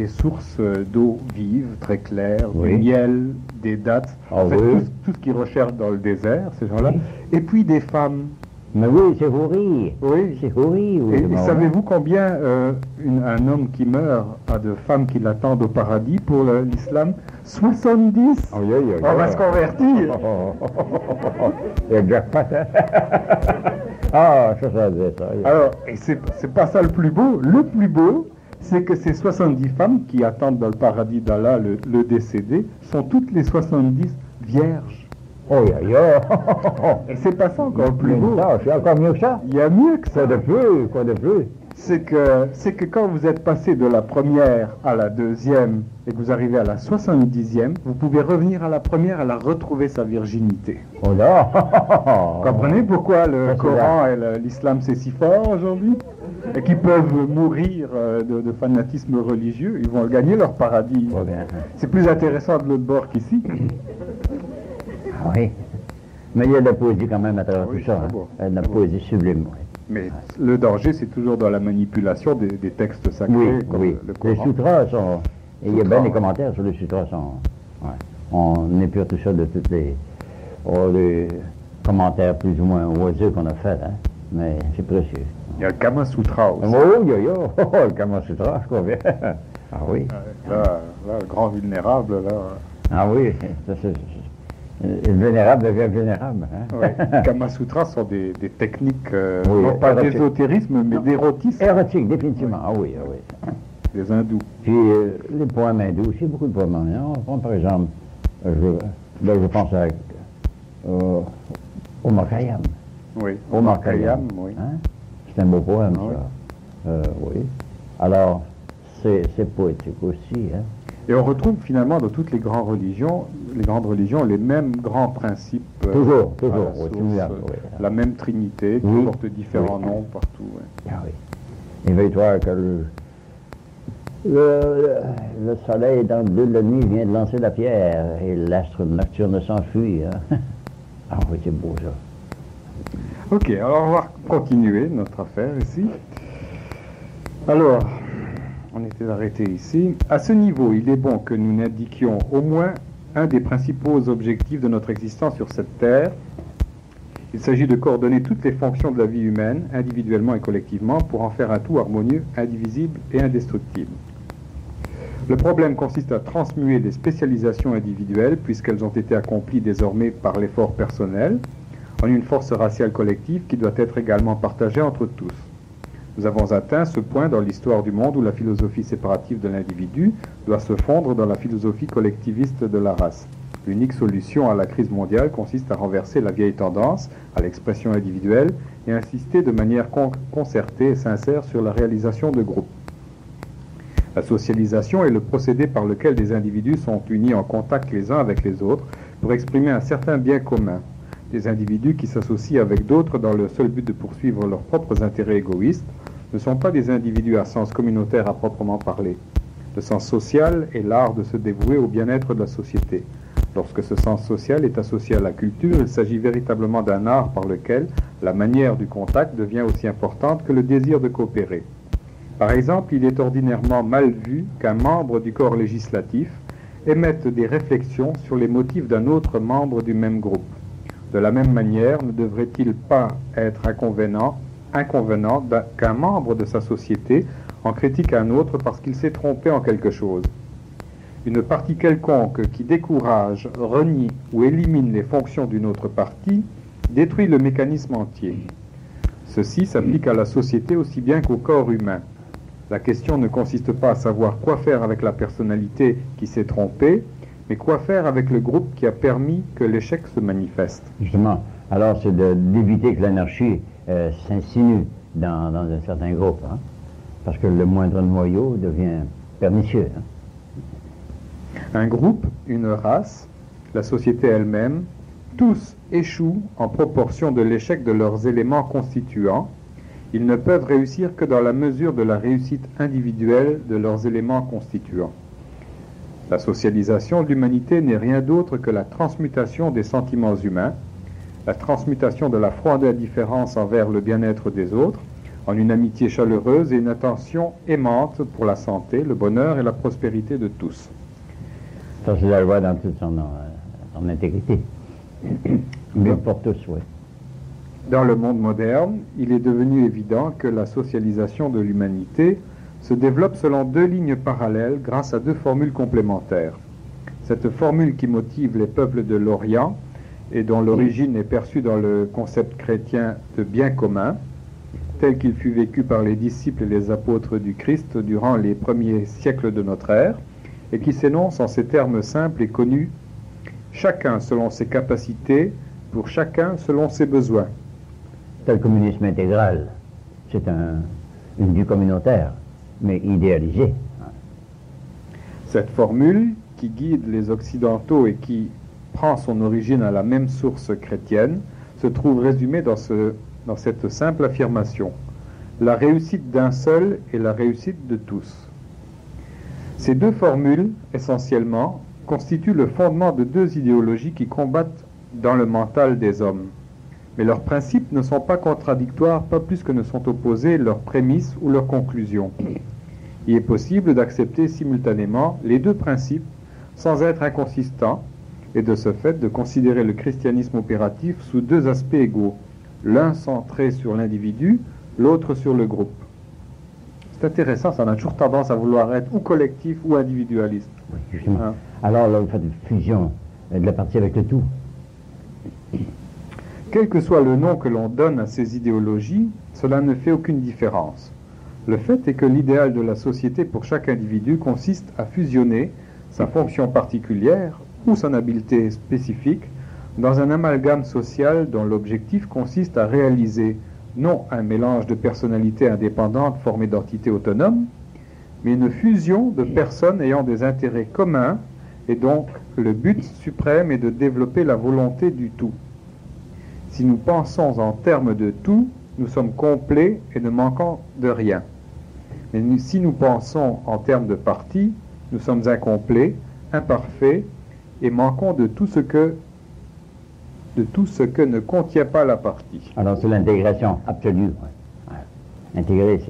sources d'eau vive, très claires, Oui. du miel, des dattes, Ah en fait, oui. tout ce qu'ils recherchent dans le désert, ces gens-là, Oui. et puis des femmes Mais oui, c'est Houri. Oui. C'est Houri. Oui, Et savez-vous combien un homme qui meurt a de femmes qui l'attendent au paradis pour l'islam? 70. Oh, yo, yo, yo. On va se convertir. Il y a le jackpot, hein? Ah, ça disait ça. Alors, et c'est pas ça le plus beau. Le plus beau, c'est que ces 70 femmes qui attendent dans le paradis d'Allah le décédé sont toutes les 70 vierges. Oh, yo, yo. Et c'est pas ça encore le plus beau. Ça, c'est encore mieux que ça. Il y a mieux que ça. Quoi de plus? Quoi de plus? C'est que quand vous êtes passé de la première à la deuxième et que vous arrivez à la 70e, vous pouvez revenir à la première, elle a retrouvé sa virginité. Oh là! Vous comprenez pourquoi le Coran et l'islam c'est si fort aujourd'hui? Et qu'ils peuvent mourir de fanatisme religieux, ils vont gagner leur paradis. Oh, bien. C'est plus intéressant de l'autre bord qu'ici. Ah oui. Mais il y a de la poésie quand même à travers Oui, tout ça. c'est Hein. beau. Il y a de la poésie sublime. Oui. Mais le danger, c'est toujours dans la manipulation des textes sacrés, Oui, comme oui. le Les Coran. sutras sont. Et il y a Sutras, bien des ouais. commentaires sur les sutras. Ouais. On épure tout ça de toutes les commentaires plus ou moins oiseux qu'on a faits. Hein. Mais c'est précieux. Il y a le Kama Sutra aussi. Oh, yo, yo. Oh, le Kama Sutra, je crois bien. Ah oui. Là, le grand vulnérable, là. Ah oui. Le vénérable devient vénérable. Hein. Ouais. Kama Sutra sont des techniques, Oui, non pas érotique. d'ésotérisme, mais Non. d'érotisme Érotique, définitivement. Ah oui, ah oui. des hindous. Puis les poèmes hindous, aussi beaucoup de poèmes hindous. On prend par exemple, je pense au Khayyam. Oui. Omar Khayyam. oui. Hein? C'est un beau poème, Ah oui. ça. Oui. Alors, c'est poétique aussi. Hein? Et on retrouve finalement dans toutes les grandes religions, les mêmes grands principes. Toujours, à toujours. la Oui, source, toujours, oui. la même trinité qui Oui. porte différents Oui. noms partout. ouais. Ah oui. Éveille-toi que le soleil dans le bleu de la nuit vient de lancer la pierre et l'astre nocturne s'enfuit. Hein? Ah oui, c'est beau ça. Ok, alors on va continuer notre affaire ici. Alors, on était arrêté ici. À ce niveau, il est bon que nous n'indiquions au moins un des principaux objectifs de notre existence sur cette terre. Il s'agit de coordonner toutes les fonctions de la vie humaine, individuellement et collectivement, pour en faire un tout harmonieux, indivisible et indestructible. Le problème consiste à transmuer des spécialisations individuelles, puisqu'elles ont été accomplies désormais par l'effort personnel, en une force raciale collective qui doit être également partagée entre tous. Nous avons atteint ce point dans l'histoire du monde où la philosophie séparative de l'individu doit se fondre dans la philosophie collectiviste de la race. L'unique solution à la crise mondiale consiste à renverser la vieille tendance à l'expression individuelle et insister de manière concertée et sincère sur la réalisation de groupes. La socialisation est le procédé par lequel des individus sont unis en contact les uns avec les autres pour exprimer un certain bien commun. Des individus qui s'associent avec d'autres dans le seul but de poursuivre leurs propres intérêts égoïstes ne sont pas des individus à sens communautaire à proprement parler. Le sens social est l'art de se dévouer au bien-être de la société. Lorsque ce sens social est associé à la culture, il s'agit véritablement d'un art par lequel la manière du contact devient aussi importante que le désir de coopérer. Par exemple, il est ordinairement mal vu qu'un membre du corps législatif émette des réflexions sur les motifs d'un autre membre du même groupe. De la même manière, ne devrait-il pas être inconvénient qu'un membre de sa société en critique un autre parce qu'il s'est trompé en quelque chose? Une partie quelconque qui décourage, renie ou élimine les fonctions d'une autre partie détruit le mécanisme entier. Ceci s'applique à la société aussi bien qu'au corps humain. La question ne consiste pas à savoir quoi faire avec la personnalité qui s'est trompée, mais quoi faire avec le groupe qui a permis que l'échec se manifeste. Justement, alors c'est d'éviter que l'anarchie s'insinue dans un certain groupe, hein? Parce que le moindre noyau devient pernicieux. Hein? Un groupe, une race, la société elle-même, tous échouent en proportion de l'échec de leurs éléments constituants. Ils ne peuvent réussir que dans la mesure de la réussite individuelle de leurs éléments constituants. La socialisation de l'humanité n'est rien d'autre que la transmutation des sentiments humains, la transmutation de la froide indifférence envers le bien-être des autres, en une amitié chaleureuse et une attention aimante pour la santé, le bonheur et la prospérité de tous. Ça, c'est la loi dans toute son intégrité. Mais pour tous, oui. dans le monde moderne, il est devenu évident que la socialisation de l'humanité se développe selon deux lignes parallèles grâce à deux formules complémentaires. Cette formule qui motive les peuples de l'Orient et dont l'origine est perçue dans le concept chrétien de bien commun, tel qu'il fut vécu par les disciples et les apôtres du Christ durant les premiers siècles de notre ère, et qui s'énonce en ces termes simples et connus: chacun selon ses capacités, pour chacun selon ses besoins. C'est le communisme intégral. C'est une vue communautaire, mais idéalisée. Cette formule, qui guide les Occidentaux et qui prend son origine à la même source chrétienne, se trouve résumée dans cette simple affirmation: la réussite d'un seul est la réussite de tous. Ces deux formules, essentiellement, constituent le fondement de deux idéologies qui combattent dans le mental des hommes. Mais leurs principes ne sont pas contradictoires, pas plus que ne sont opposés leurs prémices ou leurs conclusions. Il est possible d'accepter simultanément les deux principes sans être inconsistant, et de ce fait de considérer le christianisme opératif sous deux aspects égaux, l'un centré sur l'individu, l'autre sur le groupe. C'est intéressant, ça, on a toujours tendance à vouloir être ou collectif ou individualiste. Oui, justement. Hein? Alors là, vous faites une fusion de la partie avec le tout. Quel que soit le nom que l'on donne à ces idéologies, cela ne fait aucune différence. Le fait est que l'idéal de la société pour chaque individu consiste à fusionner sa fonction particulière ou son habileté spécifique dans un amalgame social dont l'objectif consiste à réaliser non un mélange de personnalités indépendantes formées d'entités autonomes, mais une fusion de personnes ayant des intérêts communs, et donc le but suprême est de développer la volonté du tout. Si nous pensons en termes de tout, nous sommes complets et ne manquons de rien. Mais si nous pensons en termes de partie, nous sommes incomplets, imparfaits et manquons de tout ce que ne contient pas la partie. Alors c'est l'intégration absolue. Ouais. Intégrer,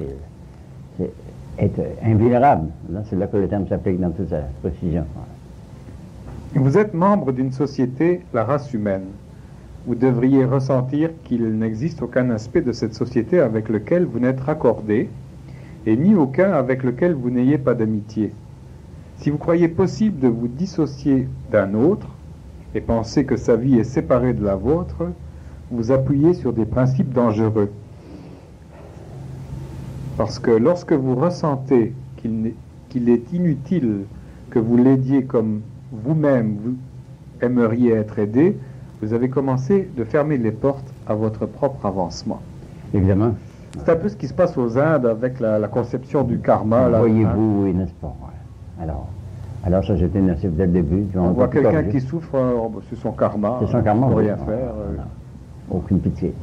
c'est être invulnérable. Là, c'est là que le terme s'applique dans toute sa précision. Ouais. Vous êtes membre d'une société, la race humaine. Vous devriez ressentir qu'il n'existe aucun aspect de cette société avec lequel vous n'êtes raccordé, et ni aucun avec lequel vous n'ayez pas d'amitié. Si vous croyez possible de vous dissocier d'un autre, et pensez que sa vie est séparée de la vôtre, vous appuyez sur des principes dangereux. Parce que lorsque vous ressentez qu'il est inutile que vous l'aidiez comme vous-même vous aimeriez être aidé, vous avez commencé de fermer les portes à votre propre avancement. Évidemment. C'est un peu ce qui se passe aux Indes avec la conception du karma. Voyez-vous, oui, n'est-ce pas? Ouais. Alors ça, j'étais naïf dès le début. On voit quelqu'un qui souffre, c'est son karma. C'est son karma, on ne peut oui. rien faire. Aucune pitié.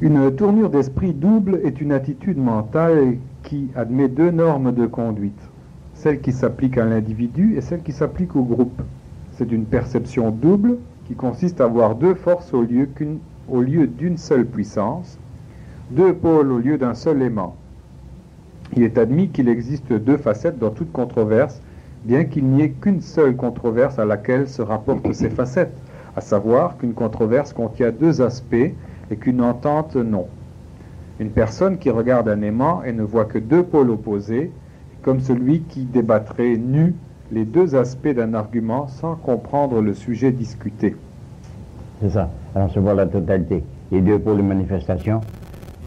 Une tournure d'esprit double est une attitude mentale qui admet deux normes de conduite. Celle qui s'applique à l'individu et celle qui s'applique au groupe. C'est une perception double qui consiste à voir deux forces au lieu d'une seule puissance, deux pôles au lieu d'un seul aimant. Il est admis qu'il existe deux facettes dans toute controverse, bien qu'il n'y ait qu'une seule controverse à laquelle se rapportent ces facettes, à savoir qu'une controverse contient deux aspects et qu'une entente non. Une personne qui regarde un aimant et ne voit que deux pôles opposés, est comme celui qui débattrait nu les deux aspects d'un argument sans comprendre le sujet discuté. C'est ça. Alors, se voit la totalité. Les deux pôles de manifestation,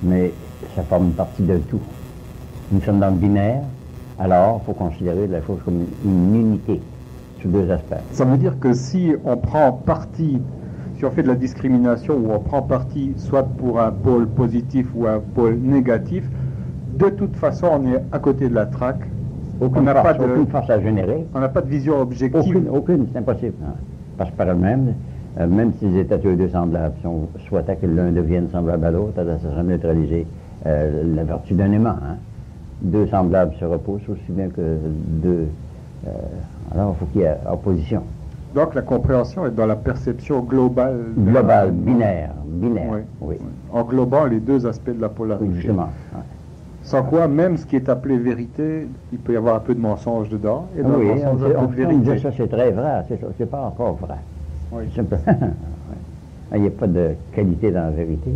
mais ça forme une partie de tout. Nous sommes dans le binaire, alors il faut considérer la chose comme une unité sous deux aspects. Ça veut dire que si on prend parti, si on fait de la discrimination ou on prend parti soit pour un pôle positif ou un pôle négatif, de toute façon on est à côté de la traque. Aucune force à générer. On n'a pas de vision objective. Aucune, c'est impossible. Hein. Parce que par elle-même, même s'ils étaient tous les deux semblables, si on souhaitait que l'un devienne semblable à l'autre, ça serait neutraliser la vertu d'un aimant. Hein. Deux semblables se repoussent aussi bien que deux. Alors il faut qu'il y ait opposition. Donc la compréhension est dans la perception globale. Globale, binaire. Oui. Englobant les deux aspects de la polarité. Oui, justement. Ouais. Sans quoi, même ce qui est appelé vérité, il peut y avoir un peu de mensonge dedans. Et dans le mensonge, un peu de vérité. Ça c'est très vrai, c'est pas encore vrai. Oui. Simplement. Il n'y a pas de qualité dans la vérité,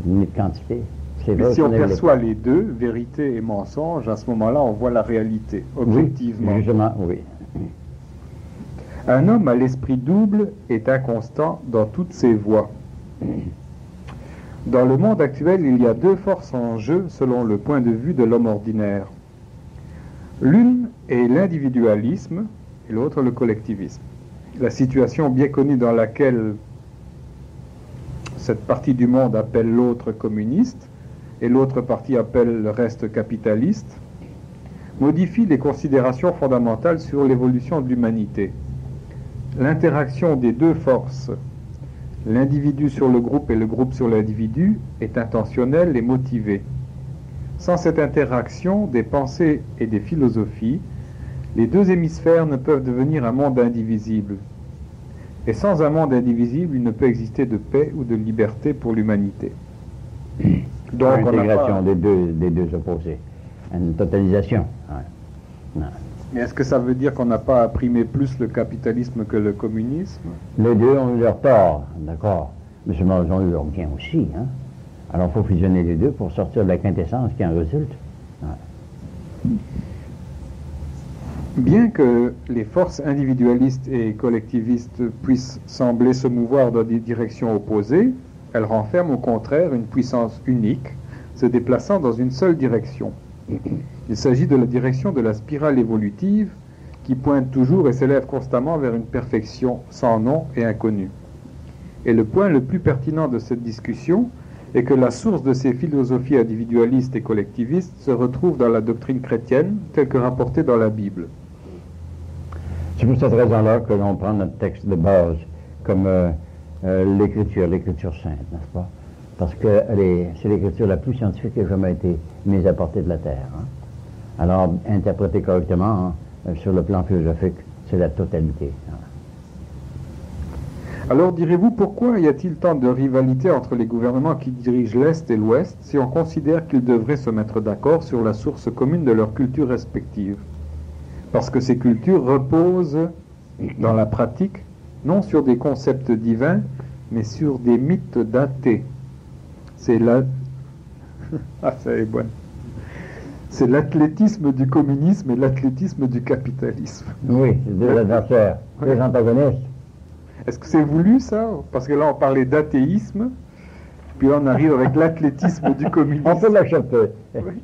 ni de quantité. Mais si on perçoit les deux, vérité et mensonge, à ce moment-là, on voit la réalité, objectivement. Oui, justement, oui. Un homme à l'esprit double est inconstant dans toutes ses voies. Dans le monde actuel, il y a deux forces en jeu selon le point de vue de l'homme ordinaire. L'une est l'individualisme et l'autre le collectivisme. La situation bien connue dans laquelle cette partie du monde appelle l'autre communiste et l'autre partie appelle le reste capitaliste modifie les considérations fondamentales sur l'évolution de l'humanité. L'interaction des deux forces, l'individu sur le groupe et le groupe sur l'individu, est intentionnelle et motivée. Sans cette interaction des pensées et des philosophies, les deux hémisphères ne peuvent devenir un monde indivisible. Et sans un monde indivisible, il ne peut exister de paix ou de liberté pour l'humanité. Donc, l'intégration des deux opposés, une totalisation. Ouais. Mais est-ce que ça veut dire qu'on n'a pas à primer plus le capitalisme que le communisme? Les deux ont eu leur tort, d'accord, mais ils ont eu leur bien aussi. Hein? Alors, il faut fusionner les deux pour sortir de la quintessence qui en résulte. Ouais. Bien que les forces individualistes et collectivistes puissent sembler se mouvoir dans des directions opposées, elles renferment au contraire une puissance unique, se déplaçant dans une seule direction. Il s'agit de la direction de la spirale évolutive qui pointe toujours et s'élève constamment vers une perfection sans nom et inconnue. Et le point le plus pertinent de cette discussion est que la source de ces philosophies individualistes et collectivistes se retrouve dans la doctrine chrétienne telle que rapportée dans la Bible. C'est pour cette raison-là que l'on prend notre texte de base comme l'écriture sainte, n'est-ce pas? Parce que c'est l'écriture la plus scientifique qui a jamais été mise à portée de la terre. Hein? Alors, interprétée correctement, sur le plan philosophique, c'est la totalité. Hein? Alors, direz-vous, pourquoi y a-t-il tant de rivalité entre les gouvernements qui dirigent l'Est et l'Ouest si on considère qu'ils devraient se mettre d'accord sur la source commune de leurs cultures respectives? Parce que ces cultures reposent, dans la pratique, non sur des concepts divins, mais sur des mythes datés. C'est c'est l'athlétisme du communisme et l'athlétisme du capitalisme. Oui, deux adversaires, deux antagonistes. Est-ce que c'est voulu, ça? Parce que là, on parlait d'athéisme, puis là, on arrive avec l'athlétisme du communisme. On peut l'accepter. Oui.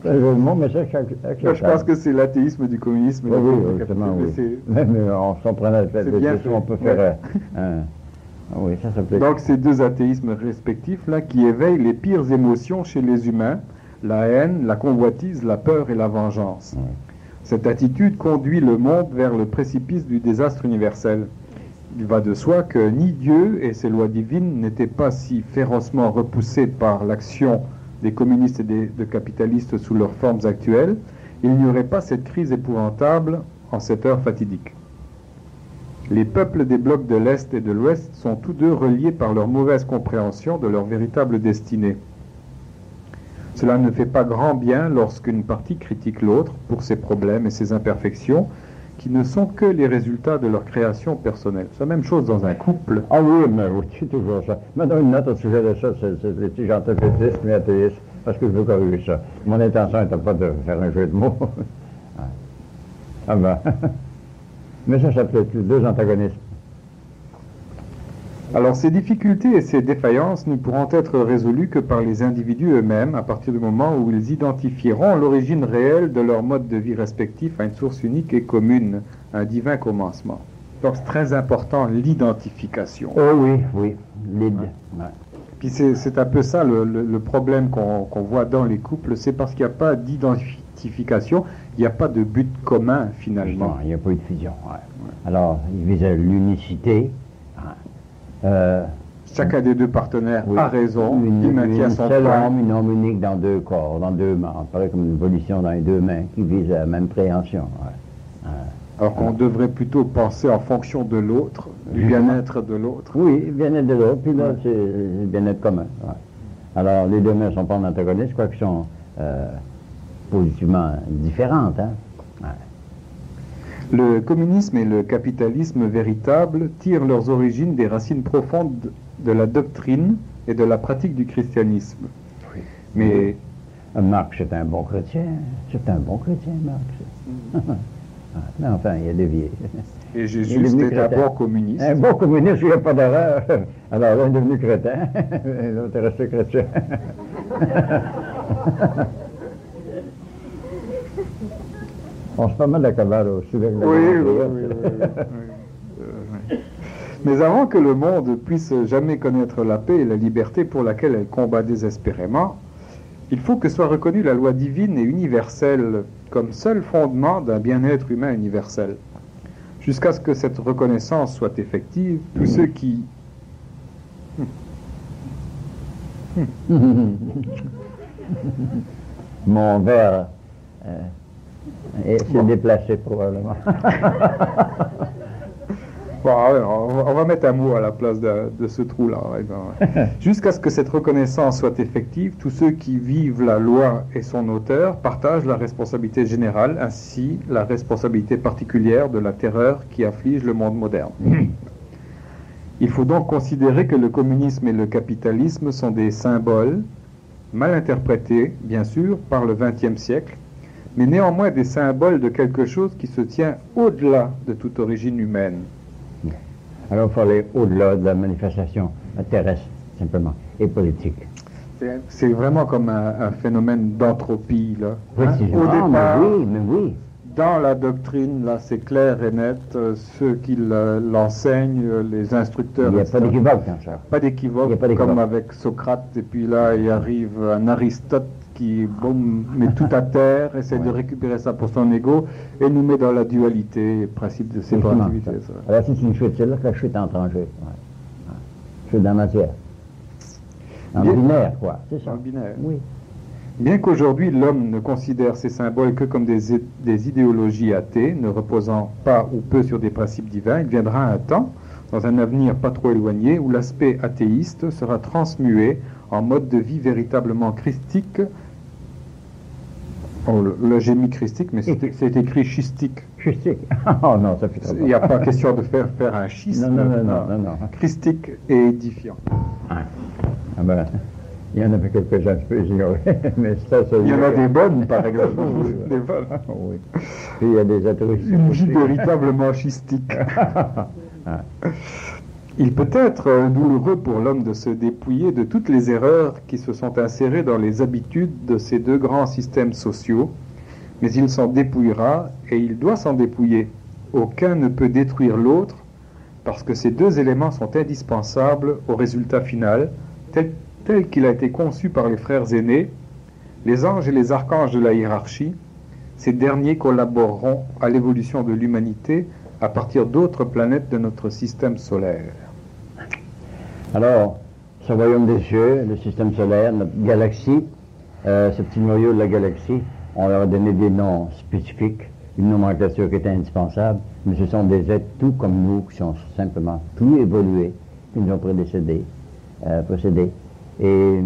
C'est un jeu de mots, mais c'est acceptable. Je pense que c'est l'athéisme du communisme. Oui, oui, justement, oui. Mais on s'en prend la tête, on peut faire... oui, ça plaît. Donc, ces deux athéismes respectifs, là, qui éveillent les pires émotions chez les humains, la haine, la convoitise, la peur et la vengeance. Oui. Cette attitude conduit le monde vers le précipice du désastre universel. Il va de soi que ni Dieu et ses lois divines n'étaient pas si férocement repoussés par l'action des communistes et des capitalistes sous leurs formes actuelles, il n'y aurait pas cette crise épouvantable en cette heure fatidique. Les peuples des blocs de l'Est et de l'Ouest sont tous deux reliés par leur mauvaise compréhension de leur véritable destinée. Cela ne fait pas grand bien lorsqu'une partie critique l'autre pour ses problèmes et ses imperfections, qui ne sont que les résultats de leur création personnelle. C'est la même chose dans un couple. Ah oui, mais oui, c'est toujours ça. Maintenant, une note au sujet de ça, c'est les petits gentils fétistes, mais athéistes, parce que je veux corriger ça. Mon intention n'était pas de faire un jeu de mots. Ah ben. Mais ça s'appelait deux antagonismes. Alors, ces difficultés et ces défaillances ne pourront être résolues que par les individus eux-mêmes, à partir du moment où ils identifieront l'origine réelle de leur mode de vie respectif à une source unique et commune, un divin commencement. Donc, c'est très important, l'identification. Oh oui, oui, l'id. Ouais. Puis c'est un peu ça le problème qu'on voit dans les couples, c'est parce qu'il n'y a pas d'identification, il n'y a pas de but commun, finalement. Non, il n'y a pas eu de fusion. Ouais. Ouais. Alors, ils visaient l'unicité. Chacun des deux partenaires a raison, il maintient son point. Une homme unique dans deux corps, dans deux mains. On parlait comme une volition dans les deux mains qui vise la même préhension. Ouais. Alors qu'on devrait plutôt penser en fonction de l'autre, du bien-être de l'autre. Oui, le bien-être de l'autre, puis là, c'est le bien-être commun. Ouais. Alors, les deux mains ne sont pas en antagonistes, quoique sont positivement différentes. Hein? Ouais. Le communisme et le capitalisme véritable tirent leurs origines des racines profondes de la doctrine et de la pratique du christianisme. Oui. Mais Marx est un bon chrétien. C'est un bon chrétien, Marx. Mais enfin, il a dévié. et Il Jésus est devenu était un crétin. bon communiste. Un bon communiste, il n'y a pas d'erreur. Alors là, il est devenu crétin. L'autre est resté chrétien. On se fait mal la cabale aussi. Avec la Oui. Mais avant que le monde puisse jamais connaître la paix et la liberté pour laquelle elle combat désespérément, il faut que soit reconnue la loi divine et universelle comme seul fondement d'un bien-être humain universel. Jusqu'à ce que cette reconnaissance soit effective, tous ceux qui... Mon verre s'est déplacé probablement. Bon, on va mettre un mot à la place de ce trou-là. Jusqu'à ce que cette reconnaissance soit effective, tous ceux qui vivent la loi et son auteur partagent la responsabilité générale, ainsi la responsabilité particulière de la terreur qui afflige le monde moderne. Il faut donc considérer que le communisme et le capitalisme sont des symboles, mal interprétés, bien sûr, par le XXe siècle, mais néanmoins des symboles de quelque chose qui se tient au-delà de toute origine humaine. Alors il faut aller au-delà de la manifestation terrestre, simplement, et politique. C'est vraiment comme un phénomène d'entropie, là. Oui, Hein? c'est Au départ, mais oui. dans la doctrine, là, c'est clair et net. Ceux qui l'enseignent, les instructeurs... Il n'y a etc. pas d'équivoque dans ça. Pas Il y d'équivoque, a pas d'équivoque. comme avec Socrate, et puis là, il arrive un Aristote qui, boum, met tout à terre, essaie de récupérer ça pour son ego, et nous met dans la dualité, principe de séparativité. Ça. Alors si c'est une chute, c'est là que la chute est en tranchée. Chute dans la matière. En Bien. binaire, quoi. C'est ça. En binaire. Oui. Bien qu'aujourd'hui l'homme ne considère ces symboles que comme des idéologies athées, ne reposant pas ou peu sur des principes divins, il viendra un temps, dans un avenir pas trop éloigné, où l'aspect athéiste sera transmué en mode de vie véritablement christique. Oh, là j'ai mis christique, mais c'est écrit schistique. Christique. Oh non, ça fait trop Il n'y a pas question de faire un schisme. Non. Christique et édifiant. Ah ben, il y en a quelques-uns, je peux ignorer, mais ça... Il y en a des bonnes, par exemple. Des bonnes. Oui. Puis il y a des athéistes. Une vie véritablement schistique. Il peut être douloureux pour l'homme de se dépouiller de toutes les erreurs qui se sont insérées dans les habitudes de ces deux grands systèmes sociaux, mais il s'en dépouillera et il doit s'en dépouiller. Aucun ne peut détruire l'autre parce que ces deux éléments sont indispensables au résultat final, tel qu'il a été conçu par les frères aînés, les anges et les archanges de la hiérarchie. Ces derniers collaboreront à l'évolution de l'humanité à partir d'autres planètes de notre système solaire. Alors, ce royaume des cieux, le système solaire, notre galaxie, ce petit noyau de la galaxie, on leur a donné des noms spécifiques, une nomenclature qui est indispensable, mais ce sont des êtres tout comme nous, qui sont simplement plus évolués, qui nous ont précédés. Et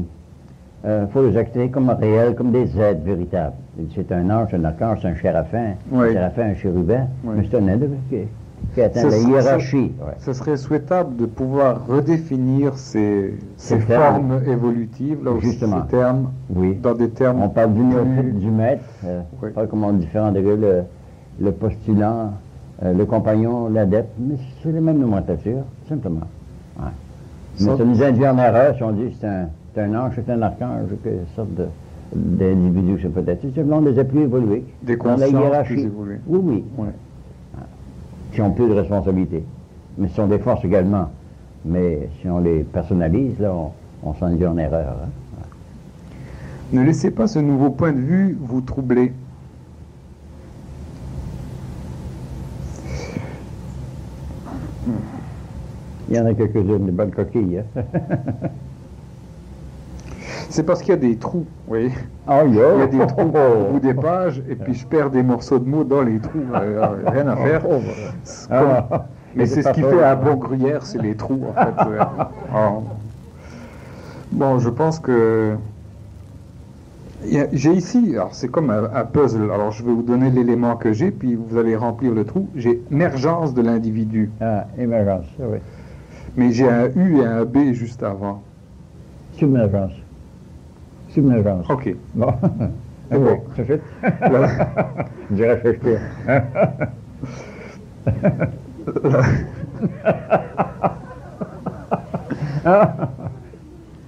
il faut les acter comme réels, comme des êtres véritables. C'est un ange, un archange, c'est un séraphin, Oui. un séraphin, un chérubin, Oui. mais c'est un être qui atteint la hiérarchie. Ce serait souhaitable de pouvoir redéfinir ces Ces formes évolutives, là aussi, Justement. ces termes, Oui. dans des termes On parle du plus- du maître, Oui. pas comme on différent le postulant, le compagnon, l'adepte, mais c'est les mêmes nomenclatures, simplement. Ouais. Mais Ça- ça nous induit en erreur si on dit que c'est un ange, c'est un archange, quelle sorte d'individu que c'est peut-être. C'est simplement des êtres plus évolués. Des dans la consciences hiérarchie. plus évoluées. Oui. Ouais. Qui ont plus de responsabilité. Mais ce sont des forces également. Mais si on les personnalise, là, on s'enduit en erreur. Hein. Ne laissez pas ce nouveau point de vue vous troubler. Il y en a quelques-unes, de bonnes coquilles. Hein. C'est parce qu'il y a des trous, oui. Oh, Il y a des trous au bout des pages, et puis je perds des morceaux de mots dans les trous. Rien à faire. C'est comme- Mais c'est ce qui fait un bon gruyère, c'est les trous, en fait. Alors, bon, je pense que J'ai ici, alors c'est comme un puzzle, alors je vais vous donner l'élément que j'ai, puis vous allez remplir le trou. J'ai émergence de l'individu, Ah, émergence, oui. mais j'ai un U et un B juste avant. Submergence. Submergence. Ok. Bon. C'est bon. C'est fait. La, Je dirais Shakespeare.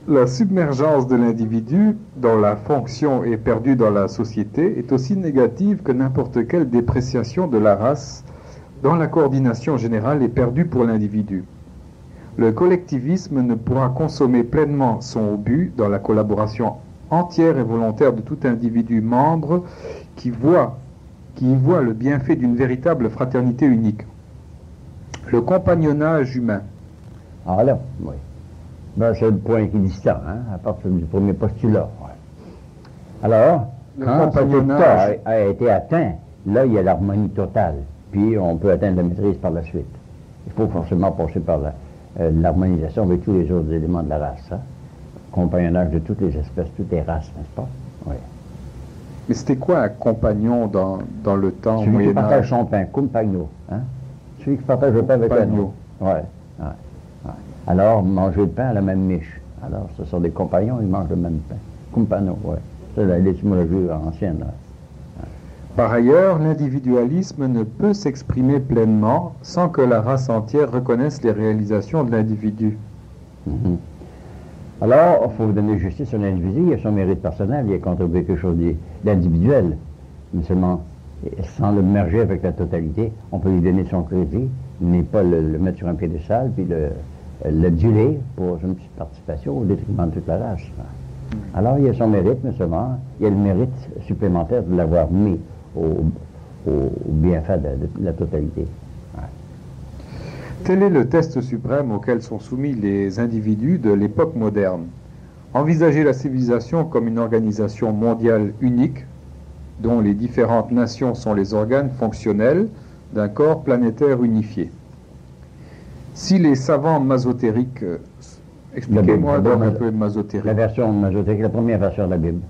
la submergence de l'individu, dont la fonction est perdue dans la société, est aussi négative que n'importe quelle dépréciation de la race, dont la coordination générale est perdue pour l'individu. Le collectivisme ne pourra consommer pleinement son but dans la collaboration entière et volontaire de tout individu membre qui y voit le bienfait d'une véritable fraternité unique. Le compagnonnage humain. Ah là, oui. Ben, c'est le point équidistant, hein, à partir du premier postulat. Ouais. Alors, Le quand cet compagnonnage. état a été atteint, là, il y a l'harmonie totale. Puis, on peut atteindre la maîtrise par la suite. Il faut forcément passer par l'harmonisation avec tous les autres éléments de la race. Hein. Compagnonnage de toutes les espèces, toutes les races, n'est-ce pas? Oui. Mais c'était quoi un compagnon dans le temps Celui qui Moyen partage Âge? son pain, compagno. Hein? Celui qui partage le pain avec un Compagno. autre. Ouais, ouais, ouais. Alors, manger le pain à la même miche. Alors, ce sont des compagnons, ils mangent le même pain. Compagno, oui. C'est l'étymologie ancienne. Là. Par ailleurs, l'individualisme ne peut s'exprimer pleinement sans que la race entière reconnaisse les réalisations de l'individu. Mhm. Alors, il faut donner justice à l'individu, il a son mérite personnel, il a contribué quelque chose d'individuel. Mais seulement, sans le merger avec la totalité, on peut lui donner son crédit, mais pas le mettre sur un piédestal, puis le dueler pour une petite participation au détriment de toute la race. Alors, il y a son mérite, mais seulement, il y a le mérite supplémentaire de l'avoir mis au bienfait de la totalité. Tel est le test suprême auquel sont soumis les individus de l'époque moderne. Envisager la civilisation comme une organisation mondiale unique, dont les différentes nations sont les organes fonctionnels d'un corps planétaire unifié. Si les savants masotériques... expliquez-moi donc un peu masotérique. La version masotérique, la première version de la Bible.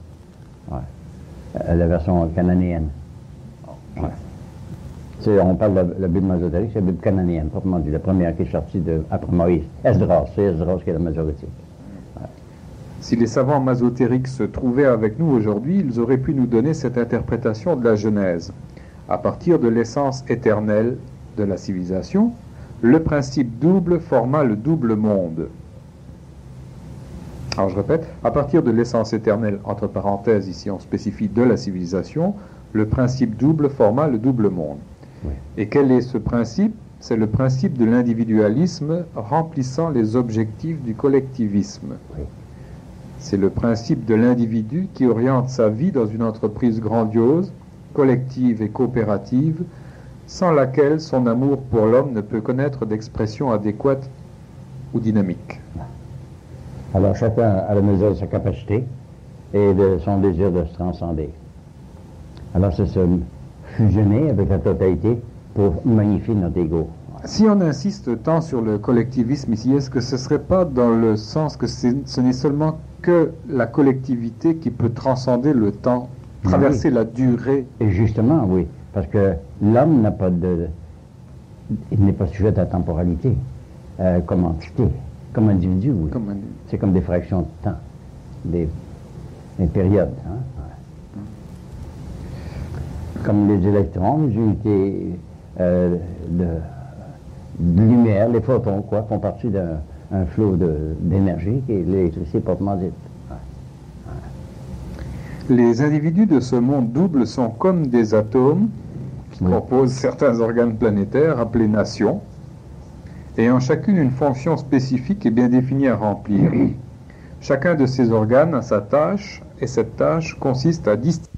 Ouais. La version cananéenne. Ouais. On parle de la Bible masotérique, c'est la Bible cananéenne, proprement dit, la première qui est sortie après Moïse. Esdras, c'est Esdras qui est la majorité. Ouais. Si les savants masotériques se trouvaient avec nous aujourd'hui, ils auraient pu nous donner cette interprétation de la Genèse. À partir de l'essence éternelle de la civilisation, le principe double forma le double monde. Alors je répète, à partir de l'essence éternelle, entre parenthèses, ici on spécifie de la civilisation, le principe double forma le double monde. Oui. Et quel est ce principe? C'est le principe de l'individualisme remplissant les objectifs du collectivisme. Oui. C'est le principe de l'individu qui oriente sa vie dans une entreprise grandiose, collective et coopérative, sans laquelle son amour pour l'homme ne peut connaître d'expression adéquate ou dynamique. Alors chacun à la mesure de sa capacité et de son désir de se transcender. Alors c'est se fusionner avec la totalité pour magnifier notre ego. Si on insiste tant sur le collectivisme ici, est-ce que ce ne serait pas dans le sens que ce n'est seulement que la collectivité qui peut transcender le temps, traverser la durée? Et justement, oui, parce que l'homme n'a pas il n'est pas sujet à la temporalité comme entité, comme individu, oui. C'est comme des fractions de temps, des périodes. Hein? Comme les électrons, les unités de lumière, les photons, quoi, font partie d'un flot d'énergie qui est l'électricité proprement dite. Les individus de ce monde double sont comme des atomes qui composent certains organes planétaires appelés nations, ayant chacune une fonction spécifique et bien définie à remplir. Chacun de ces organes a sa tâche, et cette tâche consiste à distinguer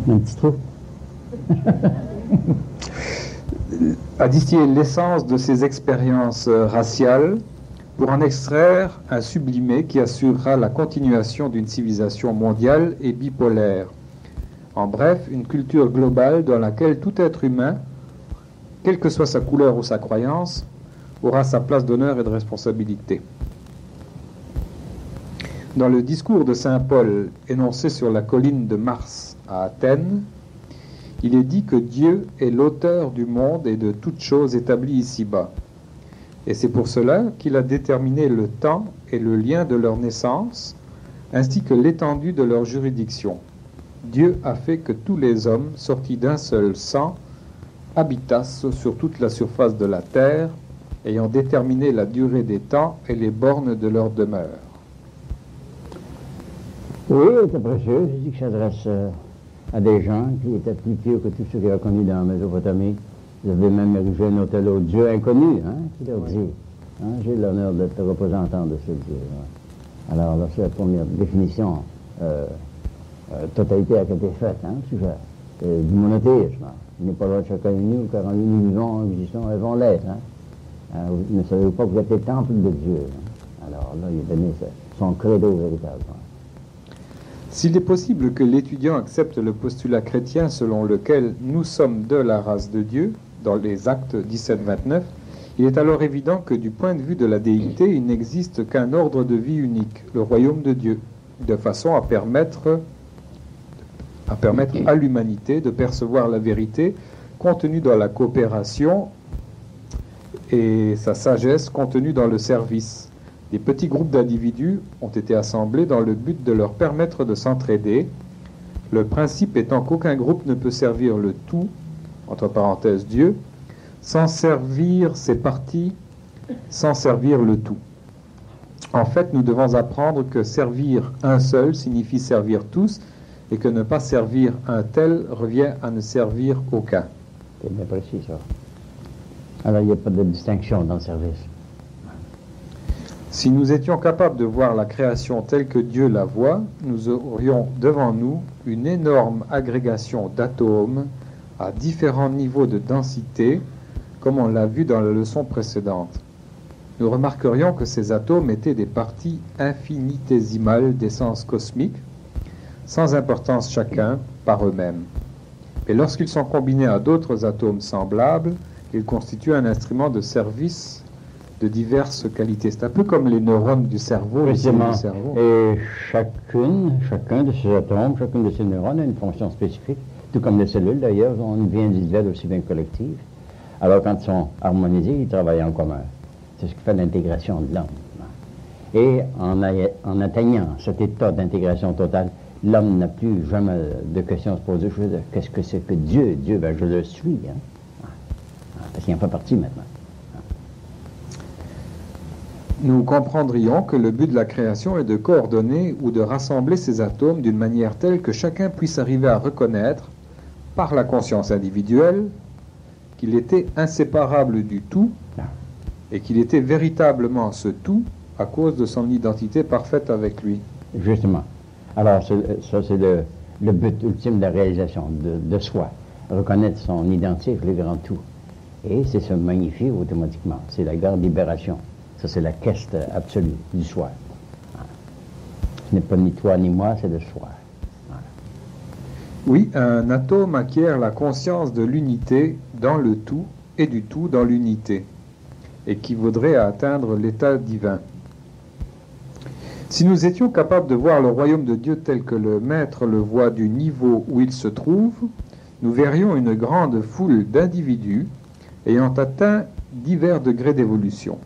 Un petit trou. à distiller l'essence de ces expériences raciales pour en extraire un sublimé qui assurera la continuation d'une civilisation mondiale et bipolaire. En bref, une culture globale dans laquelle tout être humain quelle que soit sa couleur ou sa croyance, aura sa place d'honneur et de responsabilité. Dans le discours de saint Paul énoncé sur la colline de Mars à Athènes, il est dit que Dieu est l'auteur du monde et de toutes choses établies ici-bas. Et c'est pour cela qu'il a déterminé le temps et le lien de leur naissance, ainsi que l'étendue de leur juridiction. Dieu a fait que tous les hommes, sortis d'un seul sang, habitassent sur toute la surface de la terre, ayant déterminé la durée des temps et les bornes de leur demeure. Oui, c'est précieux. Je dis que s'adresse à des gens qui étaient plus pieux que tous ceux qu'il a connus dans la Mésopotamie. Ils avaient même érigé un hôtel au Dieu inconnu, hein, qui leur dit. Hein, j'ai l'honneur d'être représentant de ce Dieu. Ouais. Alors, là, c'est la première définition. Totalité a été faite, hein, sujet du monothéisme. Il n'est pas loin de chacun de nous, car en lui nous vivons, existons, et vont l'être. Hein. Ne savez-vous pas que vous êtes le temple de Dieu? Hein? Alors là, il a donné son credo véritable. S'il est possible que l'étudiant accepte le postulat chrétien selon lequel nous sommes de la race de Dieu, dans les Actes 17-29, il est alors évident que du point de vue de la déité, il n'existe qu'un ordre de vie unique, le royaume de Dieu, de façon à permettre à l'humanité de percevoir la vérité contenue dans la coopération et sa sagesse contenue dans le service. Des petits groupes d'individus ont été assemblés dans le but de leur permettre de s'entraider, le principe étant qu'aucun groupe ne peut servir le tout, entre parenthèses Dieu, sans servir ses parties, sans servir le tout. En fait, nous devons apprendre que servir un seul signifie servir tous, et que ne pas servir un tel revient à ne servir aucun. C'est bien précis, ça. Alors, il n'y a pas de distinction dans le service. Si nous étions capables de voir la création telle que Dieu la voit, nous aurions devant nous une énorme agrégation d'atomes à différents niveaux de densité, comme on l'a vu dans la leçon précédente. Nous remarquerions que ces atomes étaient des parties infinitésimales d'essence cosmique, sans importance chacun par eux-mêmes. Et lorsqu'ils sont combinés à d'autres atomes semblables, ils constituent un instrument de service de diverses qualités. C'est un peu comme les neurones du cerveau. Précisément. Et chacun de ces atomes, chacune de ces neurones a une fonction spécifique, tout comme les cellules d'ailleurs ont une vie individuelle aussi bien que collective. Alors quand ils sont harmonisés, ils travaillent en commun. C'est ce qui fait l'intégration de l'homme. Et en atteignant cet état d'intégration totale, l'homme n'a plus jamais de questions à se poser. Qu'est-ce que c'est que Dieu? Dieu, ben je le suis. Hein? Parce qu'il en fait partie maintenant. Nous comprendrions que le but de la création est de coordonner ou de rassembler ces atomes d'une manière telle que chacun puisse arriver à reconnaître, par la conscience individuelle, qu'il était inséparable du tout et qu'il était véritablement ce tout à cause de son identité parfaite avec lui. Justement. Alors, ça, c'est le but ultime de la réalisation de soi. Reconnaître son identité avec le grand tout. Et c'est se magnifier automatiquement. C'est la grande libération. Ça, c'est la quête absolue du soi. Ce n'est pas ni toi ni moi, c'est le soi. Oui, un atome acquiert la conscience de l'unité dans le tout et du tout dans l'unité, équivaudrait à atteindre l'état divin. Si nous étions capables de voir le royaume de Dieu tel que le Maître le voit du niveau où il se trouve, nous verrions une grande foule d'individus ayant atteint divers degrés d'évolution.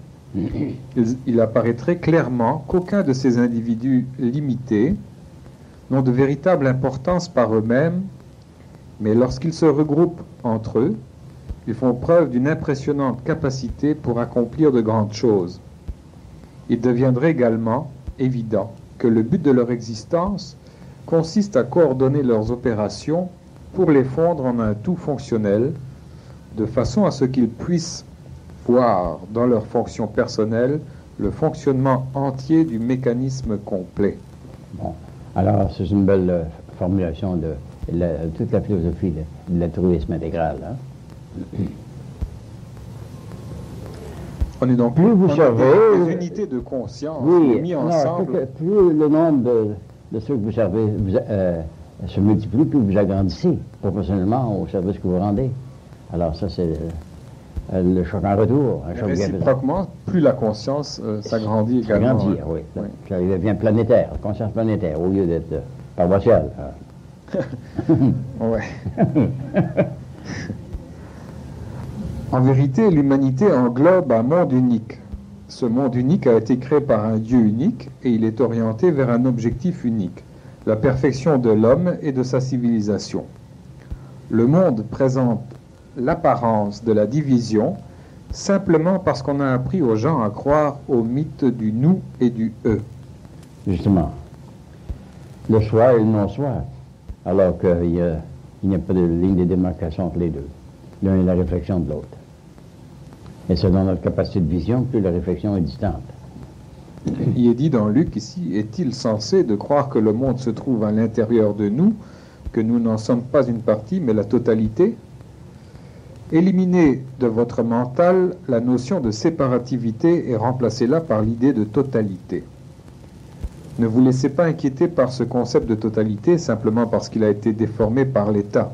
Il apparaîtrait clairement qu'aucun de ces individus limités n'ont de véritable importance par eux-mêmes, mais lorsqu'ils se regroupent entre eux, ils font preuve d'une impressionnante capacité pour accomplir de grandes choses. Il deviendrait également évident que le but de leur existence consiste à coordonner leurs opérations pour les fondre en un tout fonctionnel, de façon à ce qu'ils puissent voir dans leur fonction personnelle le fonctionnement entier du mécanisme complet. Bon, alors c'est une belle formulation de toute la philosophie de l'altruisme intégral. Hein? On est donc plus vous servez, des unités de conscience mis ensemble. Plus le nombre de ceux que vous servez se multiplie, plus vous agrandissez proportionnellement au service que vous rendez. Alors ça, c'est le choc en retour. Un choc bien Réciproquement, plus la conscience s'agrandit également. S'agrandit, oui. Ça devient planétaire, conscience planétaire, au lieu d'être paroissiale. Ouais. En vérité, l'humanité englobe un monde unique. Ce monde unique a été créé par un Dieu unique et il est orienté vers un objectif unique, la perfection de l'homme et de sa civilisation. Le monde présente l'apparence de la division simplement parce qu'on a appris aux gens à croire au mythe du nous et du eux. Justement. Le soi et le non-soi. Alors qu'il n'y a pas de ligne de démarcation entre les deux. L'un est la réflexion de l'autre. Et selon notre capacité de vision, plus la réflexion est distante. Il est dit dans Luc ici, est-il censé de croire que le monde se trouve à l'intérieur de nous, que nous n'en sommes pas une partie, mais la totalité? Éliminez de votre mental la notion de séparativité et remplacez-la par l'idée de totalité. Ne vous laissez pas inquiéter par ce concept de totalité simplement parce qu'il a été déformé par l'État.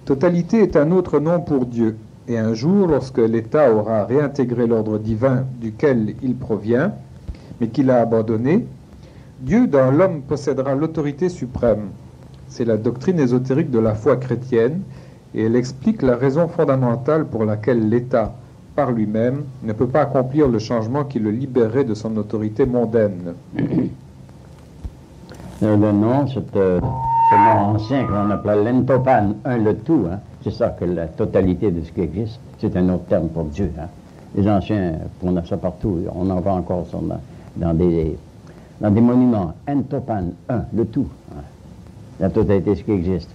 Totalité est un autre nom pour Dieu. Et un jour, lorsque l'État aura réintégré l'ordre divin duquel il provient, mais qu'il a abandonné, Dieu dans l'homme possédera l'autorité suprême. C'est la doctrine ésotérique de la foi chrétienne, et elle explique la raison fondamentale pour laquelle l'État, par lui-même, ne peut pas accomplir le changement qui le libérerait de son autorité mondaine. Le nom, ce nom ancien que l'on appelait l'entopan, le tout, hein. C'est ça que la totalité de ce qui existe, c'est un autre terme pour Dieu. Hein. Les anciens, on a ça partout, on en voit encore ça dans des monuments. Entopan, le tout. Hein. La totalité de ce qui existe.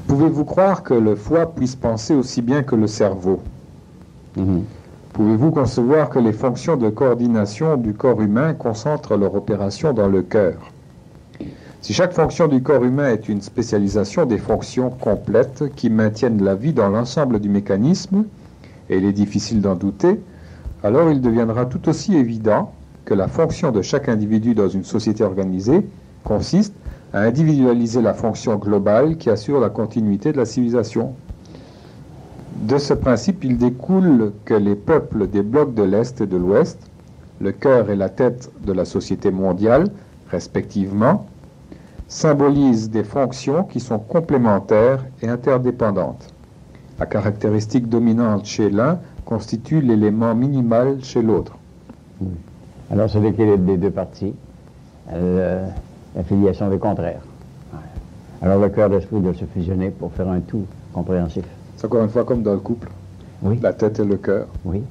Pouvez-vous croire que le foie puisse penser aussi bien que le cerveau? Pouvez-vous concevoir que les fonctions de coordination du corps humain concentrent leur opération dans le cœur? Si chaque fonction du corps humain est une spécialisation des fonctions complètes qui maintiennent la vie dans l'ensemble du mécanisme, et il est difficile d'en douter, alors il deviendra tout aussi évident que la fonction de chaque individu dans une société organisée consiste à individualiser la fonction globale qui assure la continuité de la civilisation. De ce principe, il découle que les peuples des blocs de l'Est et de l'Ouest, le cœur et la tête de la société mondiale, respectivement, symbolisent des fonctions qui sont complémentaires et interdépendantes. La caractéristique dominante chez l'un constitue l'élément minimal chez l'autre. Oui. Alors c'est l'équilibre des deux parties, la filiation des contraires. Alors le cœur et l'esprit doivent se fusionner pour faire un tout compréhensif. C'est encore une fois comme dans le couple. Oui. La tête et le cœur. Oui.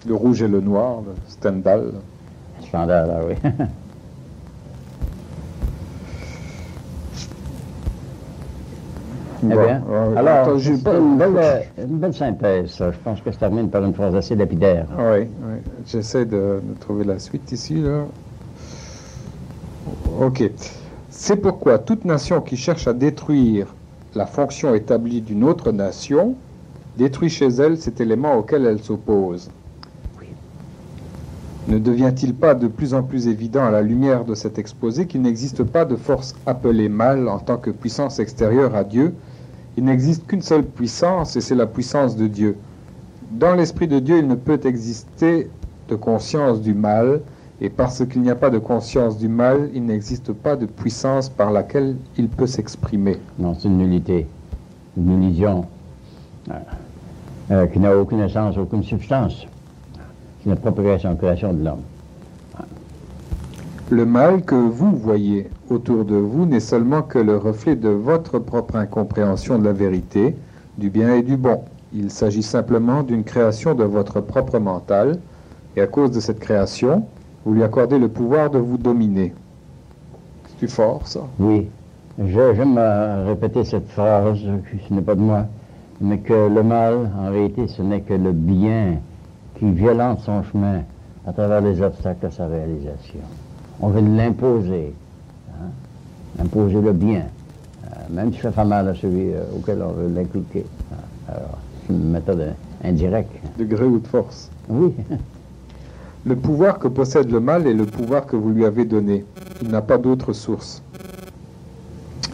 Le rouge et le noir, le Stendhal. Stendhal, là, oui. Eh bien, alors, une belle synthèse, ça. Je pense que ça termine par une phrase assez lapidaire. Oui, oui. J'essaie de trouver la suite ici, là. Ok. C'est pourquoi toute nation qui cherche à détruire la fonction établie d'une autre nation détruit chez elle cet élément auquel elle s'oppose. Oui. Ne devient-il pas de plus en plus évident à la lumière de cet exposé qu'il n'existe pas de force appelée mal en tant que puissance extérieure à Dieu? Il n'existe qu'une seule puissance, et c'est la puissance de Dieu. Dans l'esprit de Dieu, il ne peut exister de conscience du mal, et parce qu'il n'y a pas de conscience du mal, il n'existe pas de puissance par laquelle il peut s'exprimer. Non, c'est une nullité, une illusion qui n'a aucune essence, aucune substance. C'est la propre création de l'homme. Le mal que vous voyez autour de vous n'est seulement que le reflet de votre propre incompréhension de la vérité, du bien et du bon. Il s'agit simplement d'une création de votre propre mental, et à cause de cette création, vous lui accordez le pouvoir de vous dominer. C'est fort, ça? Oui. J'aime répéter cette phrase, ce n'est pas de moi, mais que le mal, en réalité, ce n'est que le bien qui violente son chemin à travers les obstacles à sa réalisation. On veut l'imposer, hein? Imposer le bien, même si ça fait mal à celui auquel on veut l'inculquer. Alors, c'est une méthode indirecte. De gré ou de force? Oui. Le pouvoir que possède le mal est le pouvoir que vous lui avez donné. Il n'a pas d'autre source.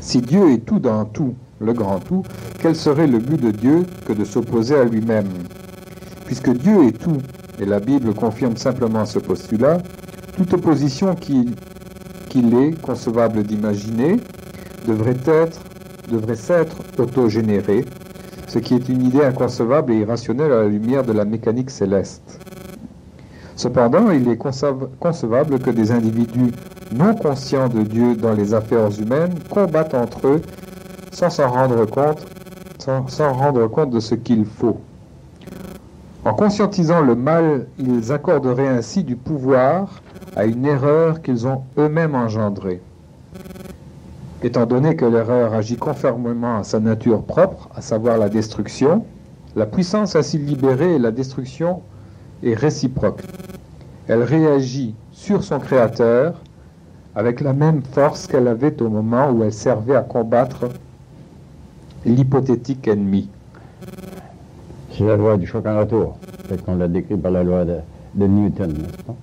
Si Dieu est tout dans tout, le grand tout, quel serait le but de Dieu que de s'opposer à lui-même? Puisque Dieu est tout, et la Bible confirme simplement ce postulat, toute opposition qu'il est concevable d'imaginer devrait s'être autogénérée, ce qui est une idée inconcevable et irrationnelle à la lumière de la mécanique céleste. Cependant, il est concevable que des individus non conscients de Dieu dans les affaires humaines combattent entre eux sans rendre compte de ce qu'il faut. En conscientisant le mal, ils accorderaient ainsi du pouvoir à une erreur qu'ils ont eux-mêmes engendrée. Étant donné que l'erreur agit conformément à sa nature propre, à savoir la destruction, la puissance ainsi libérée et la destruction est réciproque. Elle réagit sur son créateur avec la même force qu'elle avait au moment où elle servait à combattre l'hypothétique ennemi. C'est la loi du choc en retour, telle qu'on l'a décrit par la loi de Newton, n'est-ce pas?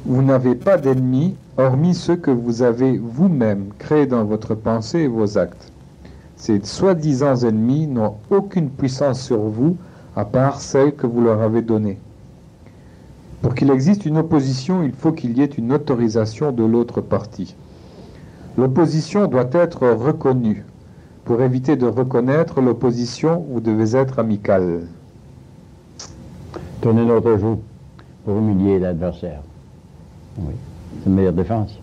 Vous n'avez pas d'ennemis, hormis ceux que vous avez vous-même créés dans votre pensée et vos actes. Ces soi-disant ennemis n'ont aucune puissance sur vous, à part celle que vous leur avez donnée. Pour qu'il existe une opposition, il faut qu'il y ait une autorisation de l'autre partie. L'opposition doit être reconnue. Pour éviter de reconnaître l'opposition, vous devez être amical. Tournez l'autre joue pour humilier l'adversaire. Oui, c'est une meilleure défense.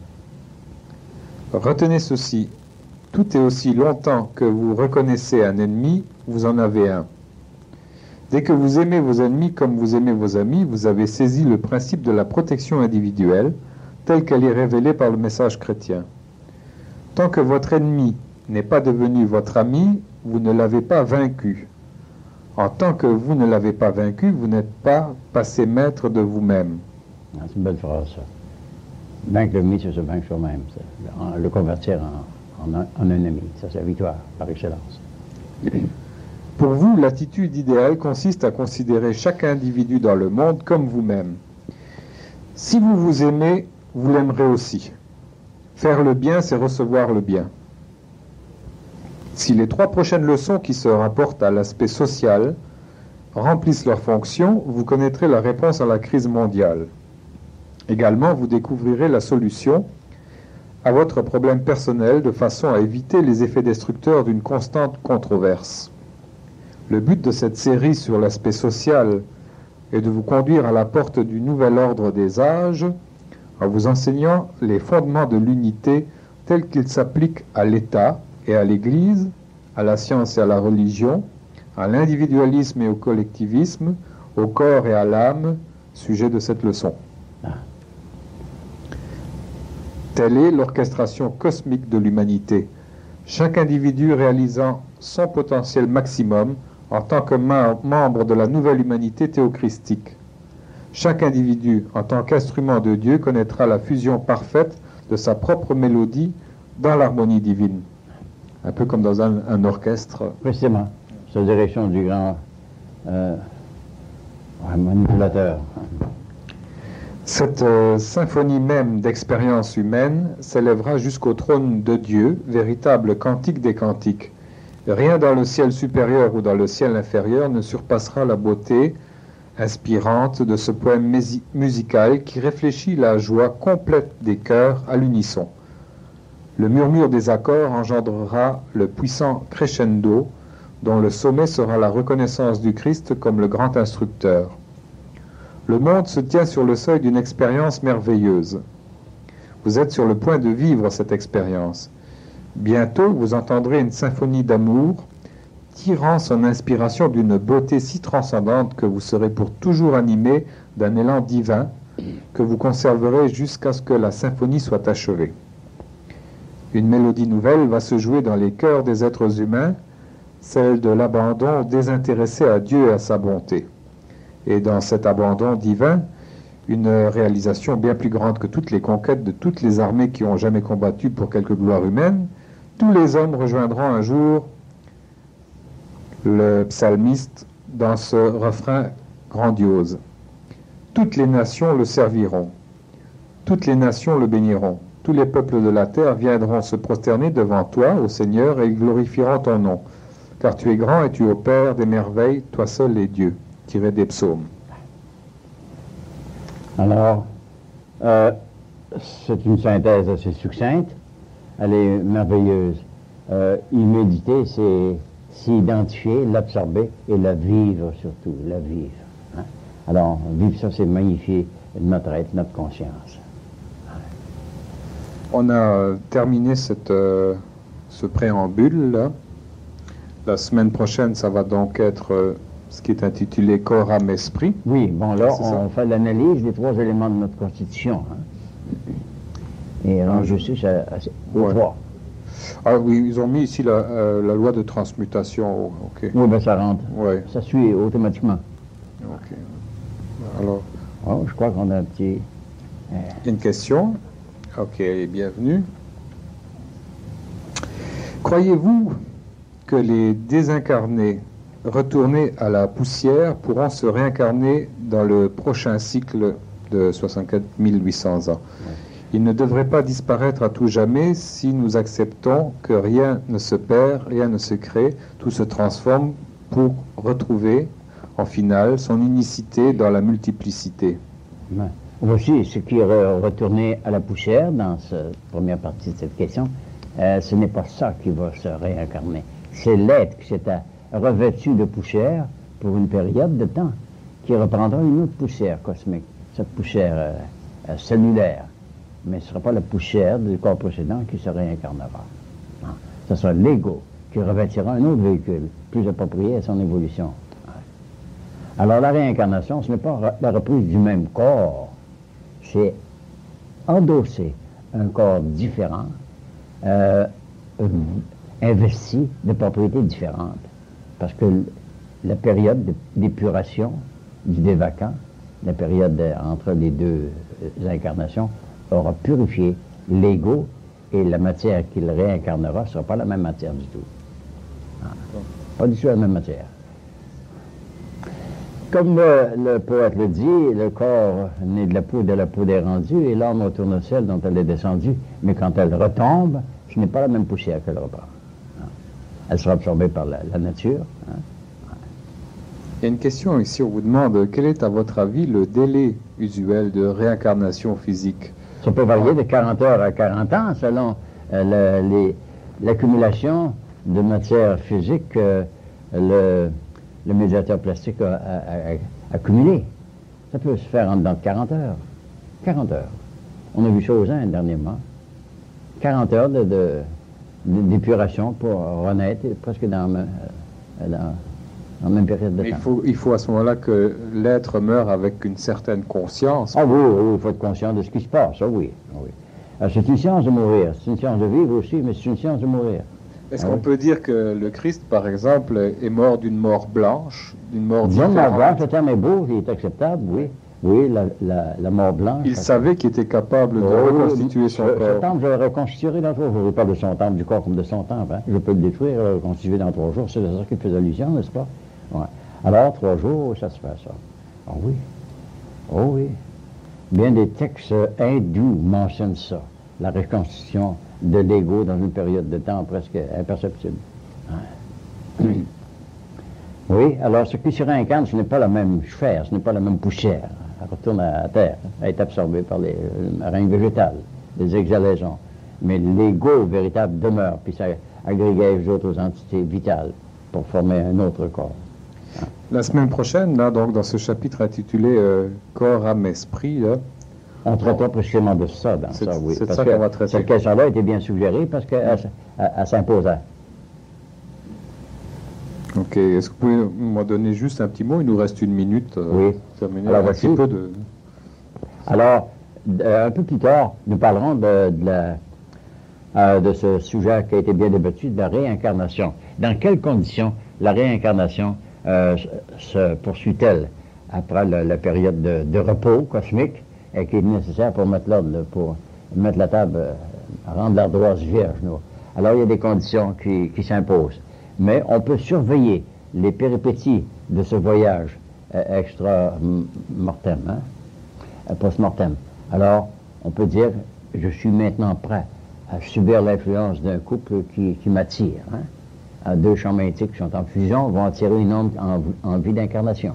Retenez ceci. Tout et aussi longtemps que vous reconnaissez un ennemi, vous en avez un. Dès que vous aimez vos ennemis comme vous aimez vos amis, vous avez saisi le principe de la protection individuelle, telle qu'elle est révélée par le message chrétien. Tant que votre ennemi n'est pas devenu votre ami, vous ne l'avez pas vaincu. En tant que vous ne l'avez pas vaincu, vous n'êtes pas passé maître de vous-même. C'est une belle phrase, ça. Vaincre l'ennemi, c'est se vaincre soi-même. Le convertir en un ennemi. Ça, c'est la victoire, par excellence. Pour vous, l'attitude idéale consiste à considérer chaque individu dans le monde comme vous-même. Si vous vous aimez, vous l'aimerez aussi. Faire le bien, c'est recevoir le bien. Si les 3 prochaines leçons qui se rapportent à l'aspect social remplissent leur fonction, vous connaîtrez la réponse à la crise mondiale. Également, vous découvrirez la solution à votre problème personnel de façon à éviter les effets destructeurs d'une constante controverse. Le but de cette série sur l'aspect social est de vous conduire à la porte du nouvel ordre des âges en vous enseignant les fondements de l'unité tels qu'ils s'appliquent à l'État et à l'Église, à la science et à la religion, à l'individualisme et au collectivisme, au corps et à l'âme, sujet de cette leçon. Telle est l'orchestration cosmique de l'humanité, chaque individu réalisant son potentiel maximum en tant que membre de la nouvelle humanité théochristique. Chaque individu, en tant qu'instrument de Dieu, connaîtra la fusion parfaite de sa propre mélodie dans l'harmonie divine. Un peu comme dans un orchestre. Précisément. Sous la direction du grand manipulateur. Cette symphonie même d'expérience humaine s'élèvera jusqu'au trône de Dieu, véritable cantique des cantiques. Rien dans le ciel supérieur ou dans le ciel inférieur ne surpassera la beauté inspirante de ce poème musical qui réfléchit la joie complète des cœurs à l'unisson. Le murmure des accords engendrera le puissant crescendo dont le sommet sera la reconnaissance du Christ comme le grand instructeur. Le monde se tient sur le seuil d'une expérience merveilleuse. Vous êtes sur le point de vivre cette expérience. Bientôt, vous entendrez une symphonie d'amour tirant son inspiration d'une beauté si transcendante que vous serez pour toujours animé d'un élan divin que vous conserverez jusqu'à ce que la symphonie soit achevée. Une mélodie nouvelle va se jouer dans les cœurs des êtres humains, celle de l'abandon désintéressé à Dieu et à sa bonté. Et dans cet abandon divin, une réalisation bien plus grande que toutes les conquêtes de toutes les armées qui ont jamais combattu pour quelque gloire humaine, tous les hommes rejoindront un jour le psalmiste dans ce refrain grandiose. Toutes les nations le serviront, toutes les nations le béniront, tous les peuples de la terre viendront se prosterner devant toi, ô Seigneur, et ils glorifieront ton nom. car tu es grand et tu opères des merveilles, toi seul es Dieu. Tiré des psaumes. Alors, c'est une synthèse assez succincte. Elle est merveilleuse. Y méditer, c'est s'y identifier, l'absorber et la vivre surtout, la vivre. Hein? Alors, vivre ça, c'est magnifier notre être, notre conscience. On a terminé ce préambule là. La semaine prochaine, ça va donc être ce qui est intitulé Corps, âme, esprit. Oui, bon là, C'est ça. on fait l'analyse des 3 éléments de notre constitution. Hein? Et alors, je sais, aux Ouais. 3. Ah oui, ils ont mis ici la loi de transmutation. Ok. Oui, ben ça rentre. Ouais. Ça suit automatiquement. Ok. Alors, Oh, je crois qu'on a un petit... une question. Ok, bienvenue. Croyez-vous que les désincarnés retournés à la poussière pourront se réincarner dans le prochain cycle de 64 800 ans? Ils ne devraient pas disparaître à tout jamais si nous acceptons que rien ne se perd, rien ne se crée, tout se transforme pour retrouver, en finale, son unicité dans la multiplicité. Ouais. Voici ce qui est retourné à la poussière dans cette première partie de cette question. Ce n'est pas ça qui va se réincarner. C'est l'être qui s'est revêtu de poussière pour une période de temps, qui reprendra une autre poussière cosmique, cette poussière cellulaire. Mais ce ne sera pas la poussière du corps précédent qui se réincarnera. Non. Ce sera l'ego qui revêtira un autre véhicule, plus approprié à son évolution. Ouais. Alors la réincarnation, ce n'est pas la reprise du même corps, c'est endosser un corps différent, investi de propriétés différentes. Parce que la période d'épuration du dévacant, la période entre les 2 incarnations, aura purifié l'ego et la matière qu'il réincarnera ne sera pas la même matière du tout. Ah. Pas du tout la même matière. Comme le poète le dit, le corps né de la peau est rendu et l'âme retourne au ciel dont elle est descendue. Mais quand elle retombe, ce n'est pas la même poussière qu'elle reprend. Ah. Elle sera absorbée par la nature. Hein. Il y a une question ici, on vous demande quel est à votre avis le délai usuel de réincarnation physique? Ça peut varier de 40 heures à 40 ans selon l'accumulation de matière physique que le médiateur plastique a accumulé. Ça peut se faire en dedans de 40 heures. 40 heures. On a vu ça aux Indes dernièrement. 40 heures d'épuration pour renaître presque dans la même période de Mais temps. il faut à ce moment-là que l'être meure avec une certaine conscience. Ah oui, il faut être conscient de ce qui se passe, ah oui. Ah oui. Alors, c'est une science de mourir, c'est une science de vivre aussi, mais c'est une science de mourir. Est-ce Ah qu'on oui. peut dire que le Christ, par exemple, est mort d'une mort blanche, d'une mort Disons, différente? mort blanche, le terme est beau, il est acceptable, oui. Oui, la mort blanche. Il savait qu'il était capable de reconstituer son Ce corps. temple, je le reconstituerai dans 3 jours. Je ne parle de son temple, du corps comme de son temple. Hein. Je peux le détruire, le reconstituer dans 3 jours. C'est ça qui fait allusion, n'est-ce pas? Ouais. Alors, 3 jours, ça se fait, ça. Ah oui. Oh oui. Bien des textes hindous mentionnent ça. La reconstitution de l'ego dans une période de temps presque imperceptible. Ouais. Oui, alors ce qui se réincarne, ce n'est pas la même chair, ce n'est pas la même poussière. Elle retourne à la terre, elle est absorbée par les règnes végétales, les exhalaisons. Mais l'ego véritable demeure, puis ça agrégage autres entités vitales pour former un autre corps. La semaine prochaine, là, donc, dans ce chapitre intitulé Corps, âme, esprit, là, On traitera précisément de ça dans C'est- ça, oui. c'est Parce ça que qu'on va traiter. cette question-là a été bien suggérée parce qu'elle s'imposait. ok. Est-ce que vous pouvez m'en donner juste un petit mot? Il nous reste 1 minute. Oui. Pour terminer. Alors, Un voici. petit peu de... Alors, un peu plus tard, nous parlerons de ce sujet qui a été bien débattu, de la réincarnation. Dans quelles conditions la réincarnation se poursuit-elle après la période de repos cosmique et qui est nécessaire pour mettre l'ordre, pour mettre la table, rendre l'ardoise vierge. Alors, il y a des conditions qui s'imposent. Mais on peut surveiller les péripéties de ce voyage extra-mortem, hein, post-mortem. Alors, on peut dire, je suis maintenant prêt à subir l'influence d'un couple qui m'attire. Hein. deux champs magnétiques qui sont en fusion vont attirer une onde en vie d'incarnation.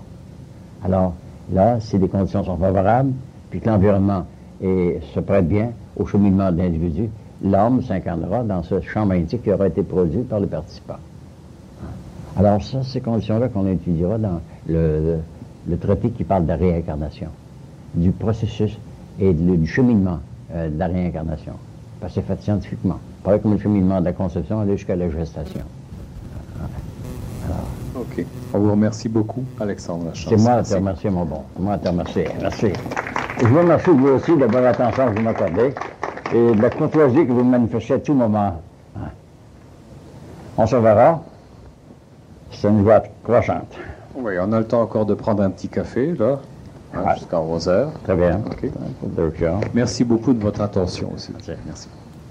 Alors, là, si les conditions sont favorables, puis que l'environnement se prête bien au cheminement de l'individu, l'âme s'incarnera dans ce champ magnétique qui aura été produit par le participant. Alors ça, ces conditions-là qu'on étudiera dans le traité qui parle de la réincarnation, du processus et du cheminement de la réincarnation. Parce que c'est fait scientifiquement. Pas comme le cheminement de la conception aller jusqu'à la gestation. Alors, OK. On vous remercie beaucoup, Alexandre Lachance. c'est moi à te remercier, mon bon. C'est moi à te remercier. Merci. Je vous remercie, vous aussi, de la bonne attention que vous m'accordez et de la courtoisie que vous manifestez à tout moment. On se verra. C'est une voie croissante. Oui, on a le temps encore de prendre un petit café, là, Ouais. jusqu'à 11h. Très bien. OK. Docteur. Merci beaucoup de votre attention aussi. Merci. Merci.